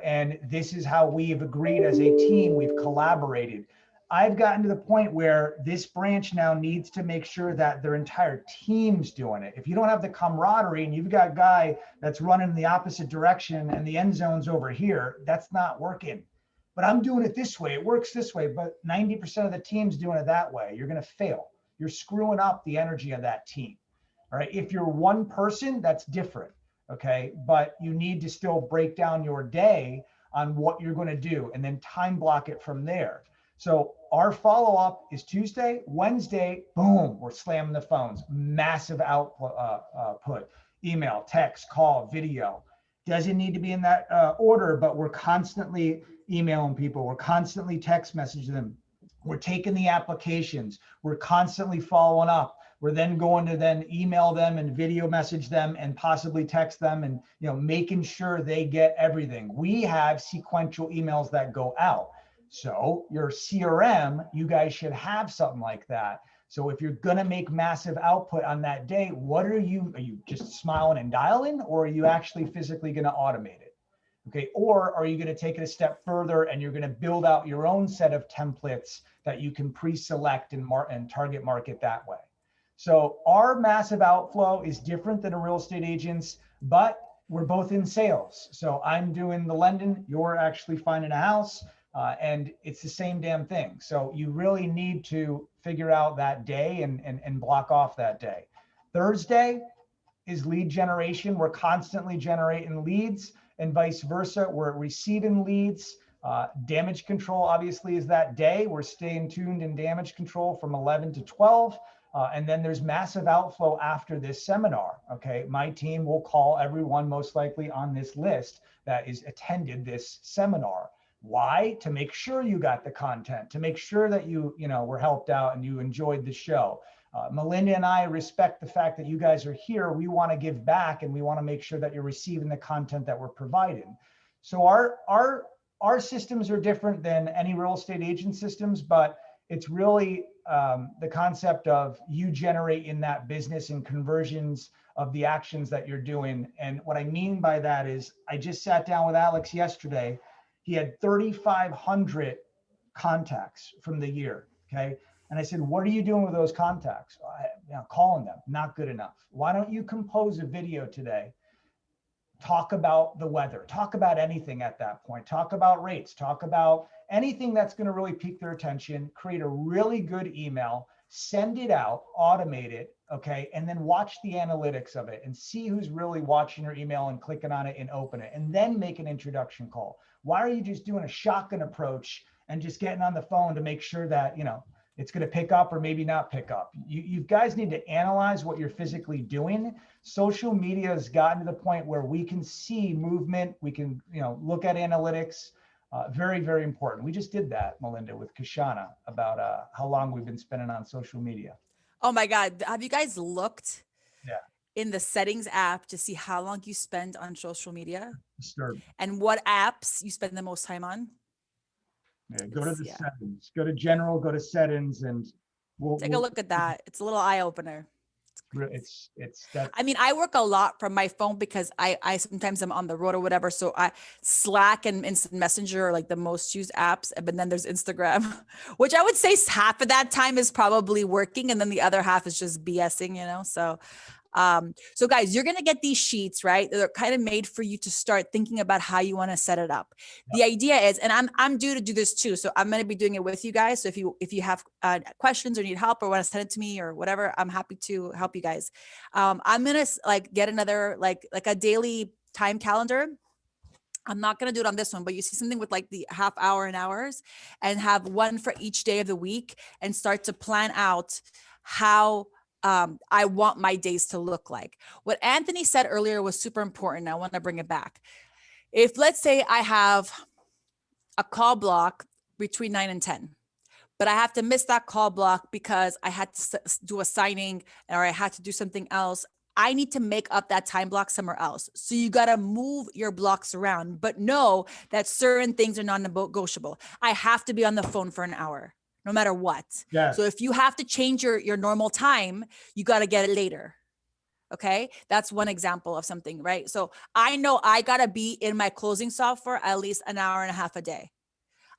Speaker 2: And this is how we've agreed as a team. We've collaborated. I've gotten to the point where this branch now needs to make sure that their entire team's doing it. If you don't have the camaraderie and you've got a guy that's running in the opposite direction and the end zone's over here, that's not working. But I'm doing it this way. It works this way, but 90% of the team's doing it that way. You're going to fail. You're screwing up the energy of that team. All right. If you're one person, that's different. Okay. But you need to still break down your day on what you're going to do and then time block it from there. So our follow-up is Tuesday. Wednesday, boom, we're slamming the phones. Massive output. Email, text, call, video. Doesn't need to be in that order, but we're constantly emailing people. We're constantly text messaging them. We're taking the applications. We're constantly following up. We're then going to then email them and video message them and possibly text them and making sure they get everything. We have sequential emails that go out. So your CRM, you guys should have something like that. So if you're going to make massive output on that day, are you just smiling and dialing, or are you actually physically going to automate it? Okay. Or are you going to take it a step further and you're going to build out your own set of templates that you can pre-select and target market that way? So our massive outflow is different than a real estate agent's, but we're both in sales. So I'm doing the lending, you're actually finding a house. And it's the same damn thing. So you really need to figure out that day and block off that day. Thursday is lead generation. We're constantly generating leads, and vice versa. We're receiving leads. Damage control obviously is that day. We're staying tuned in damage control from 11 to 12. And then there's massive outflow after this seminar. Okay, my team will call everyone most likely on this list that is attended this seminar. Why? To make sure you got the content, to make sure that you were helped out and you enjoyed the show. Melinda and I respect the fact that you guys are here. We want to give back, and we want to make sure that you're receiving the content that we're providing. So our systems are different than any real estate agent systems, but it's really the concept of you generate in that business and conversions of the actions that you're doing. And what I mean by that is, I just sat down with Alex yesterday. He had 3,500 contacts from the year. Okay. And I said, what are you doing with those contacts? Calling them, not good enough. Why don't you compose a video today? Talk about the weather, talk about anything at that point, talk about rates, talk about anything that's going to really pique their attention, create a really good email, send it out, automate it, okay? And then watch the analytics of it and see who's really watching your email and clicking on it and open it, and then make an introduction call. Why are you just doing a shotgun approach and just getting on the phone to make sure that, it's going to pick up or maybe not pick up? You guys need to analyze what you're physically doing. Social media has gotten to the point where we can see movement. We can, look at analytics. Very, very important. We just did that, Melinda, with Kashana about how long we've been spending on social media.
Speaker 1: Oh my God. Have you guys looked
Speaker 2: Yeah.
Speaker 1: in the settings app to see how long you spend on social media
Speaker 2: Disturbing.
Speaker 1: and what apps you spend the most time on?
Speaker 2: Yeah, go to the settings, go to general, go to settings, and
Speaker 1: take a look at that. It's a little eye opener.
Speaker 2: It's that.
Speaker 1: I mean, I work a lot from my phone because I sometimes I'm on the road or whatever. So Slack and Instant Messenger are like the most used apps. But then there's Instagram, which I would say half of that time is probably working, and then the other half is just BSing, So guys, you're going to get these sheets, right? They're kind of made for you to start thinking about how you want to set it up. Yep. The idea is, and I'm due to do this too. So I'm going to be doing it with you guys. So if you have questions or need help or want to send it to me or whatever, I'm happy to help you guys. I'm going to get another, like a daily time calendar. I'm not going to do it on this one, but you see something with like the half hour and hours, and have one for each day of the week, and start to plan out how I want my days to look like. What Anthony said earlier was super important. I want to bring it back. If let's say I have a call block between 9 and 10, but I have to miss that call block because I had to do a signing or I had to do something else, I need to make up that time block somewhere else. So you got to move your blocks around, but know that certain things are non-negotiable. I have to be on the phone for an hour, no matter what.
Speaker 2: Yes.
Speaker 1: So if you have to change your normal time, you got to get it later. Okay. That's one example of something, right? So I know I got to be in my closing software at least an hour and a half a day.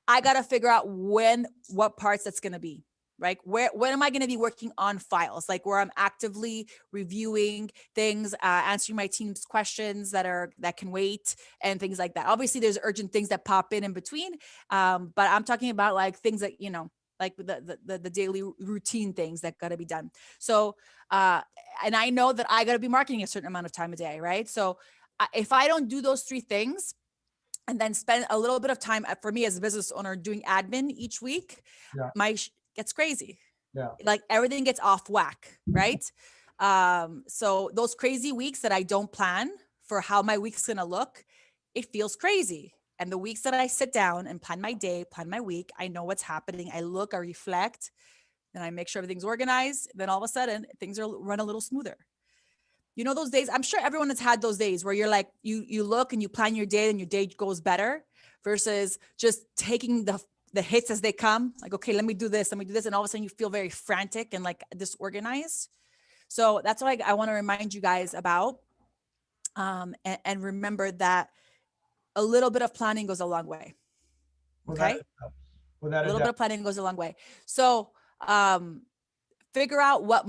Speaker 1: I got to figure out what parts that's going to be, right? When am I going to be working on files? Like where I'm actively reviewing things, answering my team's questions that can wait and things like that. Obviously there's urgent things that pop in between. But I'm talking about like things that, like the daily routine things that got to be done. So, and I know that I got to be marketing a certain amount of time a day, right? So if I don't do those three things and then spend a little bit of time for me as a business owner doing admin each week, gets crazy.
Speaker 2: Yeah.
Speaker 1: Like everything gets off whack, right? So those crazy weeks that I don't plan for how my week's going to look, it feels crazy. And the weeks that I sit down and plan my day, plan my week, I know what's happening. I look, I reflect, and I make sure everything's organized. Then all of a sudden things run a little smoother. Those days, I'm sure everyone has had those days where you're like, you look and you plan your day and your day goes better versus just taking the hits as they come. Like, okay, let me do this. And all of a sudden you feel very frantic and like disorganized. So that's what I want to remind you guys about. And remember that a little bit of planning goes a long way. Okay. A little bit of planning goes a long way. So figure out what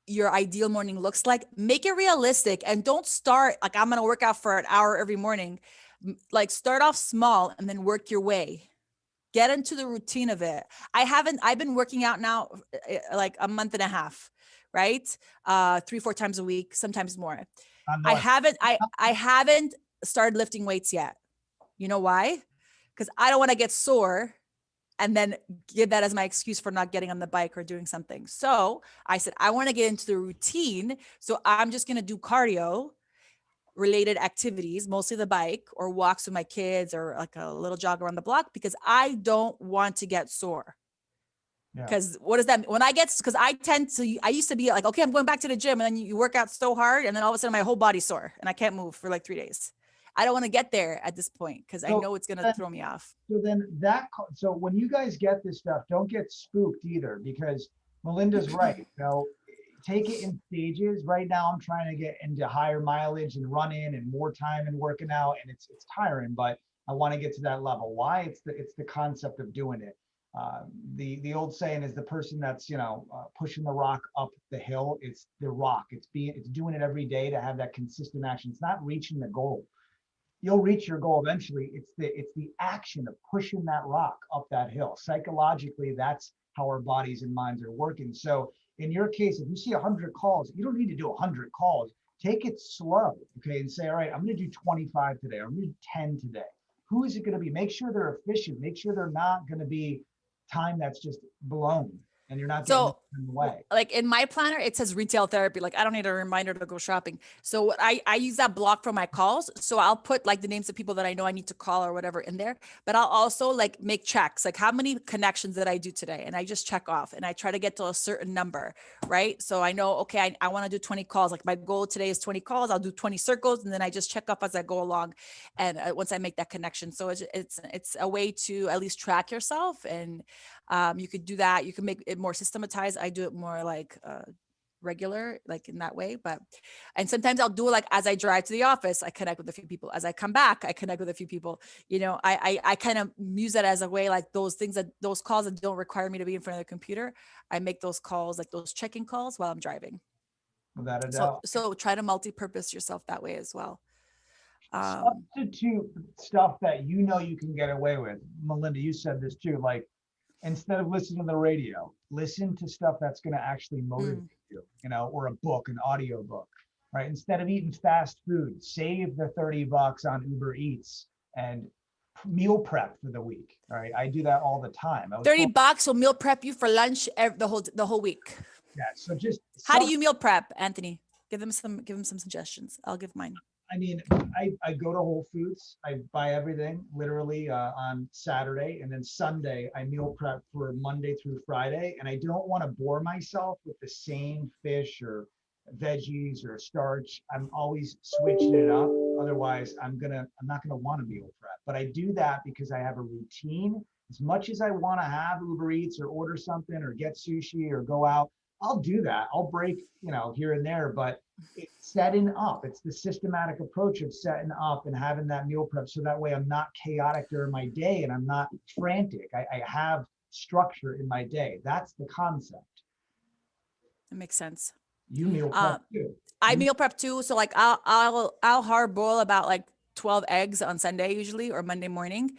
Speaker 1: your ideal morning looks like. Make it realistic and don't start like I'm going to work out for an hour every morning. Like start off small and then work your way. Get into the routine of it. I've been working out now like a month and a half, right? 3-4 times a week, sometimes more. I haven't started lifting weights yet. You know why? Because I don't want to get sore and then give that as my excuse for not getting on the bike or doing something. So I said, I want to get into the routine. So I'm just going to do cardio related activities, mostly the bike or walks with my kids or like a little jog around the block, because I don't want to get sore.
Speaker 2: Yeah.
Speaker 1: Because what does that mean? When I get, because I used to be like, okay, I'm going back to the gym, and then you work out so hard, and then all of a sudden my whole body's sore and I can't move for like 3 days. I don't want to get there at this point because I
Speaker 2: So
Speaker 1: know it's going to
Speaker 2: then,
Speaker 1: throw me off.
Speaker 2: so then so when you guys get this stuff, don't get spooked either, because Melinda's right. Take it in stages. Right now, I'm trying to get into higher mileage and running and more time and working out, and it's tiring, but I want to get to that level. Why? It's the concept of doing it. The old saying is the person that's pushing the rock up the hill. It's the rock. It's doing it every day to have that consistent action. It's not reaching the goal. You'll reach your goal eventually. It's the action of pushing that rock up that hill. Psychologically, that's how our bodies and minds are working. So in your case, if you see 100 calls, you don't need to do 100 calls. Take it slow, okay, and say, all right, I'm going to do 25 today, or I'm going to do 10 today. Who is it going to be? Make sure they're efficient. Make sure they're not going to be time that's just blown and you're not getting
Speaker 1: So
Speaker 2: in the way.
Speaker 1: like in my planner, it says retail therapy. Like I don't need a reminder to go shopping. So what I use that block for my calls. So I'll put like the names of people that I know I need to call or whatever in there, but I'll also like make checks, like how many connections did I do today? And I just check off and I try to get to a certain number, right? So I know, okay, I want to do 20 calls. Like my goal today is 20 calls. I'll do 20 circles and then I just check off as I go along. And once I make that connection. So it's a way to at least track yourself, and you could do that. You can make it more systematized. I do it more like regular, like in that way. And sometimes I'll do it like as I drive to the office, I connect with a few people. As I come back, I connect with a few people. I kind of use that as a way, like those calls that don't require me to be in front of the computer. I make those calls, like those check-in calls while I'm driving.
Speaker 2: Without a
Speaker 1: So,
Speaker 2: doubt.
Speaker 1: so try to multi-purpose yourself that way as well.
Speaker 2: Substitute stuff that you can get away with. Melinda, you said this too. Like, instead of listening to the radio, listen to stuff that's going to actually motivate you, or a book, an audio book, right? Instead of eating fast food, save the $30 on Uber Eats and meal prep for the week. All right. I do that all the time.
Speaker 1: $30 will meal prep you for lunch the whole week.
Speaker 2: Yeah. So just
Speaker 1: how do you meal prep, Anthony? Give them some suggestions. I'll give mine.
Speaker 2: I mean, I go to Whole Foods. I buy everything literally on Saturday, and then Sunday I meal prep for Monday through Friday. And I don't want to bore myself with the same fish or veggies or starch. I'm always switching it up. Otherwise, I'm not gonna want to meal prep. But I do that because I have a routine. As much as I want to have Uber Eats or order something or get sushi or go out, I'll do that. I'll break, here and there, but it's setting up. It's the systematic approach of setting up and having that meal prep. So that way I'm not chaotic during my day and I'm not frantic. I have structure in my day. That's the concept.
Speaker 1: That makes sense.
Speaker 2: You meal prep too.
Speaker 1: I meal prep too. So like I'll hard boil about like 12 eggs on Sunday usually, or Monday morning,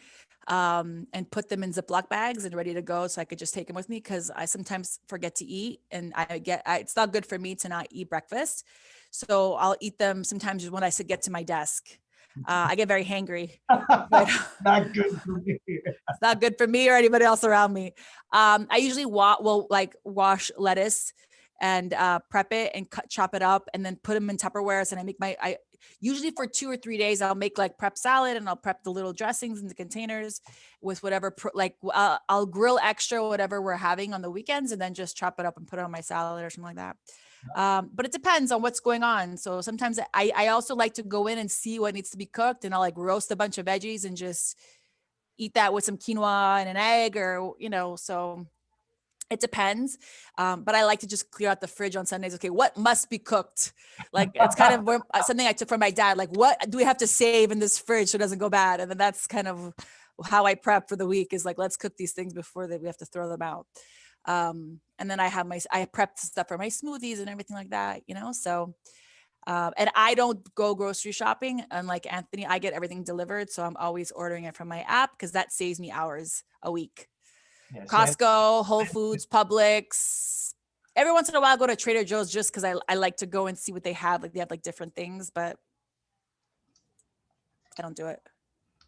Speaker 1: and put them in Ziploc bags and ready to go. So I could just take them with me, because I sometimes forget to eat, and it's not good for me to not eat breakfast. So I'll eat them sometimes when I get to my desk. I get very hangry, but
Speaker 2: not good for me.
Speaker 1: It's not good for me or anybody else around me. I usually wash lettuce and prep it and chop it up and then put them in Tupperwares. And I usually for 2 or 3 days, I'll make like prep salad, and I'll prep the little dressings in the containers with whatever, I'll grill extra, whatever we're having on the weekends, and then just chop it up and put it on my salad or something like that. But it depends on what's going on. So sometimes I also like to go in and see what needs to be cooked, and I'll like roast a bunch of veggies and just eat that with some quinoa and an egg, or, so it depends. But I like to just clear out the fridge on Sundays. Okay, what must be cooked? Like, it's kind of something I took from my dad. Like, what do we have to save in this fridge so it doesn't go bad? And then that's kind of how I prep for the week, is like, let's cook these things before we have to throw them out. And then I prepped stuff for my smoothies and everything like that, so. And I don't go grocery shopping. Unlike Anthony, I get everything delivered. So I'm always ordering it from my app, because that saves me hours a week. Yes, Costco, Whole Foods, Publix. Every once in a while, I go to Trader Joe's just because I like to go and see what they have. Like, they have like different things, but I don't do it.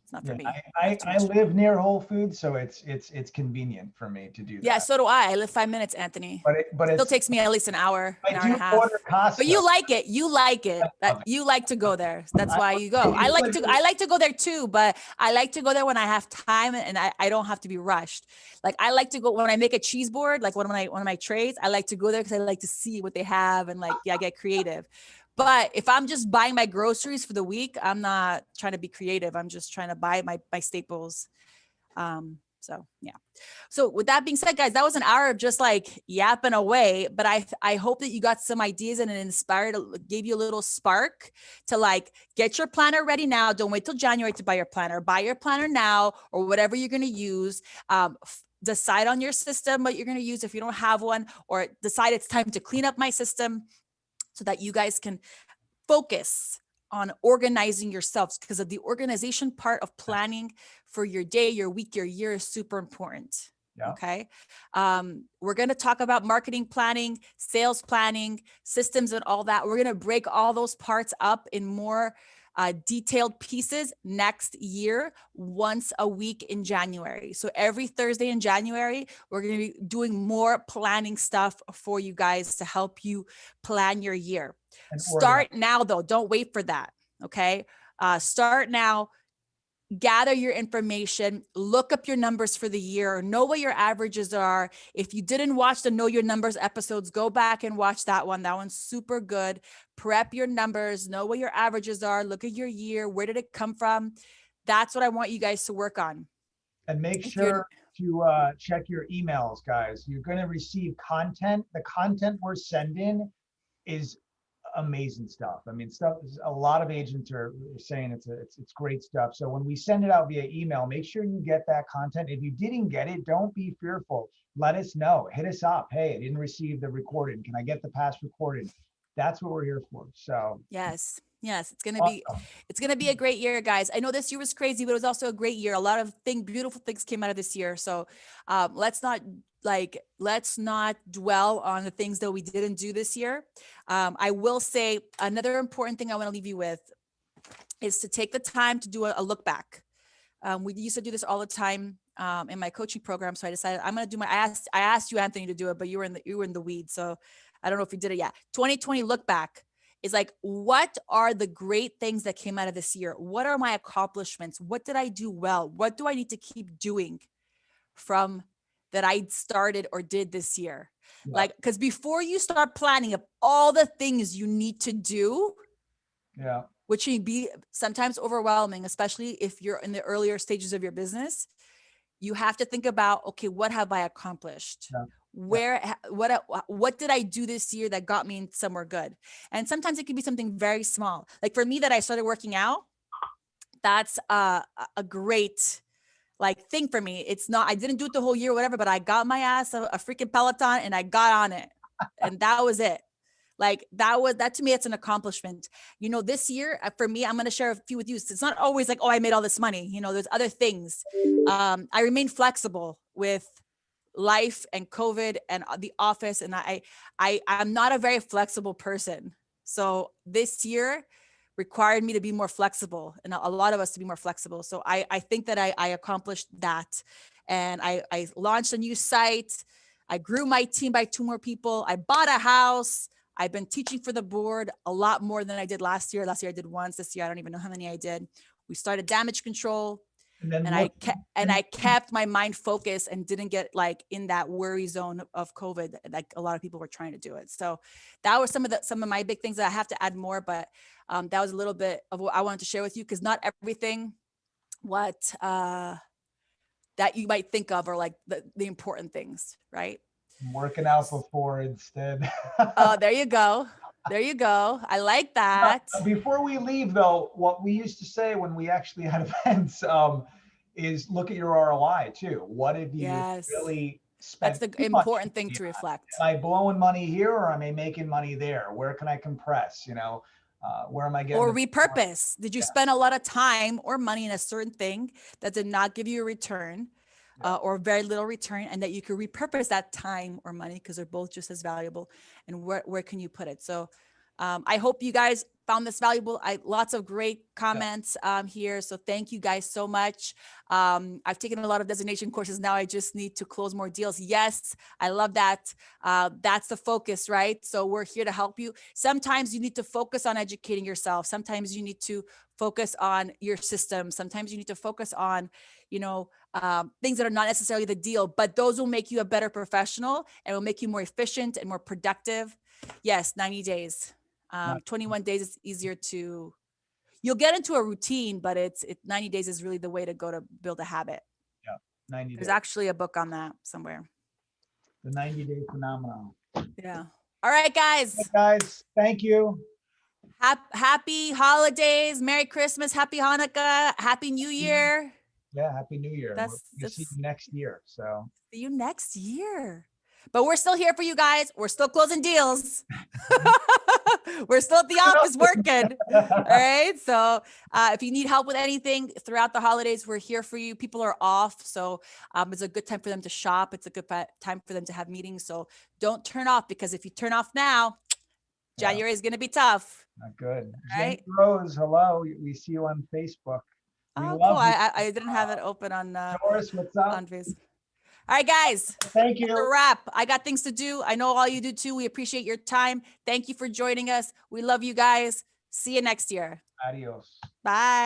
Speaker 1: It's not for
Speaker 2: Yeah,
Speaker 1: me.
Speaker 2: I,
Speaker 1: That's too
Speaker 2: I
Speaker 1: much.
Speaker 2: live near Whole Foods, so it's convenient for me to do
Speaker 1: Yeah,
Speaker 2: that.
Speaker 1: so do I. I live 5 minutes, Anthony.
Speaker 2: But
Speaker 1: Still
Speaker 2: it's
Speaker 1: takes me at least an
Speaker 2: I
Speaker 1: hour and a
Speaker 2: do
Speaker 1: half.
Speaker 2: order
Speaker 1: But
Speaker 2: Costco.
Speaker 1: you like it. You like it.
Speaker 2: I
Speaker 1: That
Speaker 2: love it.
Speaker 1: you like to go there. That's
Speaker 2: I,
Speaker 1: why you go.
Speaker 2: if you put
Speaker 1: I like to go there too, but I like to go there when I have time and I don't have to be rushed. Like I like to go when I make a cheese board, like one of my trays, I like to go there because I like to see what they have and like, yeah, get creative. But if I'm just buying my groceries for the week, I'm not trying to be creative. I'm just trying to buy my staples. So yeah. So with that being said, guys, that was an hour of just like yapping away, but I hope that you got some ideas and it inspired, gave you a little spark to like get your planner ready now. Don't wait till January to buy your planner. Buy your planner now or whatever you're going to use. Decide on your system, what you're going to use if you don't have one, or decide it's time to clean up my system so that you guys can focus on organizing yourselves, because of the organization part of planning for your day, your week, your year is super important.
Speaker 2: Yeah.
Speaker 1: Okay. We're going to talk about marketing planning, sales planning, systems, and all that. We're going to break all those parts up in more detailed pieces next year, once a week in January. So every Thursday in January, we're going to be doing more planning stuff for you guys to help you plan your year.
Speaker 2: And
Speaker 1: Start now, though. Don't wait for that. Okay. Start now. Gather your information, look up your numbers for the year, know what your averages are. If you didn't watch the Know Your Numbers episodes, go back and watch that one. That one's super good. Prep your numbers, know what your averages are, look at your year. Where did it come from? That's what I want you guys to work on.
Speaker 2: And make
Speaker 1: If you're
Speaker 2: sure to check your emails, guys. You're going to receive content. The content we're sending is amazing stuff. I mean, stuff. A lot of agents are saying it's great stuff. So when we send it out via email, make sure you get that content. If you didn't get it, don't be fearful. Let us know. Hit us up. Hey, I didn't receive the recording. Can I get the past recording? That's what we're here for. So
Speaker 1: Yes. Yes,
Speaker 2: awesome.
Speaker 1: it's gonna be a great year, guys. I know this year was crazy, but it was also a great year. A lot of beautiful things came out of this year. So let's not dwell on the things that we didn't do this year. I will say another important thing I want to leave you with is to take the time to do a look back. We used to do this all the time in my coaching program. So I decided I'm going to do I asked you, Anthony, to do it, but you were in the weeds. So I don't know if you did it yet. 2020 look back is like, what are the great things that came out of this year? What are my accomplishments? What did I do well? What do I need to keep doing from that I started or did this year?
Speaker 2: Yeah.
Speaker 1: Like, because before you start planning of all the things you need to do,
Speaker 2: Yeah.
Speaker 1: which can be sometimes overwhelming, especially if you're in the earlier stages of your business, you have to think about, okay, what have I accomplished?
Speaker 2: Yeah.
Speaker 1: What did I do this year that got me somewhere good? And sometimes it can be something very small. Like for me, that I started working out, that's a great like thing for me. It's not, I didn't do it the whole year or whatever, but I got my ass a freaking Peloton and I got on it. And that was it. Like that to me, it's an accomplishment. You know, this year for me, I'm going to share a few with you. So it's not always like, oh, I made all this money. You know, there's other things. I remain flexible with life and COVID and the office. And I'm not a very flexible person. So this year required me to be more flexible and a lot of us to be more flexible. So I think that I accomplished that. And I launched a new site. I grew my team by 2 more people. I bought a house. I've been teaching for the board a lot more than I did last year. Last year I did once. This year I don't even know how many I did. We started damage control,
Speaker 2: And then
Speaker 1: and I kept my mind focused and didn't get like in that worry zone of COVID, like a lot of people were trying to do it. So that was some of my big things that I have to add more, but that was a little bit of what I wanted to share with you, because not everything that you might think of are like the important things, right?
Speaker 2: I'm working out before instead.
Speaker 1: Oh, there you go. There you go. I like that.
Speaker 2: Before we leave, though, what we used to say when we actually had events is look at your ROI too. What did you
Speaker 1: Yes.
Speaker 2: really spend?
Speaker 1: That's the important thing to reflect.
Speaker 2: Am I blowing money here or am I making money there? Where can I compress? You know, where am I getting?
Speaker 1: Or repurpose. Did you spend a lot of time or money in a certain thing that did not give you a return? Or very little return, and that you could repurpose that time or money because they're both just as valuable. And where can you put it? So I hope you guys found this valuable. Lots of great comments here. So thank you guys so much. I've taken a lot of designation courses. Now I just need to close more deals. Yes, I love that. That's the focus, right? So we're here to help you. Sometimes you need to focus on educating yourself. Sometimes you need to focus on your system. Sometimes you need to focus on, things that are not necessarily the deal, but those will make you a better professional and will make you more efficient and more productive. Yes, 90 days. 21 days is easier to, you'll get into a routine, but 90 days is really the way to go to build a habit.
Speaker 2: Yeah, 90 days.
Speaker 1: There's actually a book on that somewhere.
Speaker 2: The 90-day phenomenon.
Speaker 1: Yeah. All right, guys.
Speaker 2: Hey guys, thank you.
Speaker 1: Happy holidays. Merry Christmas. Happy Hanukkah. Happy New Year.
Speaker 2: Yeah, Happy New Year. We'll see you next year. So
Speaker 1: see you next year. But we're still here for you guys. We're still closing deals. We're still at the office working. All right. So if you need help with anything throughout the holidays, we're here for you. People are off. So it's a good time for them to shop. It's a good time for them to have meetings. So don't turn off, because if you turn off now, January is going to be tough.
Speaker 2: Not good.
Speaker 1: Right?
Speaker 2: Jane Rose, hello. We see you on Facebook.
Speaker 1: Oh, cool. I didn't have it open on
Speaker 2: Doris, what's up?
Speaker 1: on Facebook. All right, guys.
Speaker 2: Thank you.
Speaker 1: That's a wrap. I got things to do. I know all you do too. We appreciate your time. Thank you for joining us. We love you guys. See you next year.
Speaker 2: Adios.
Speaker 1: Bye.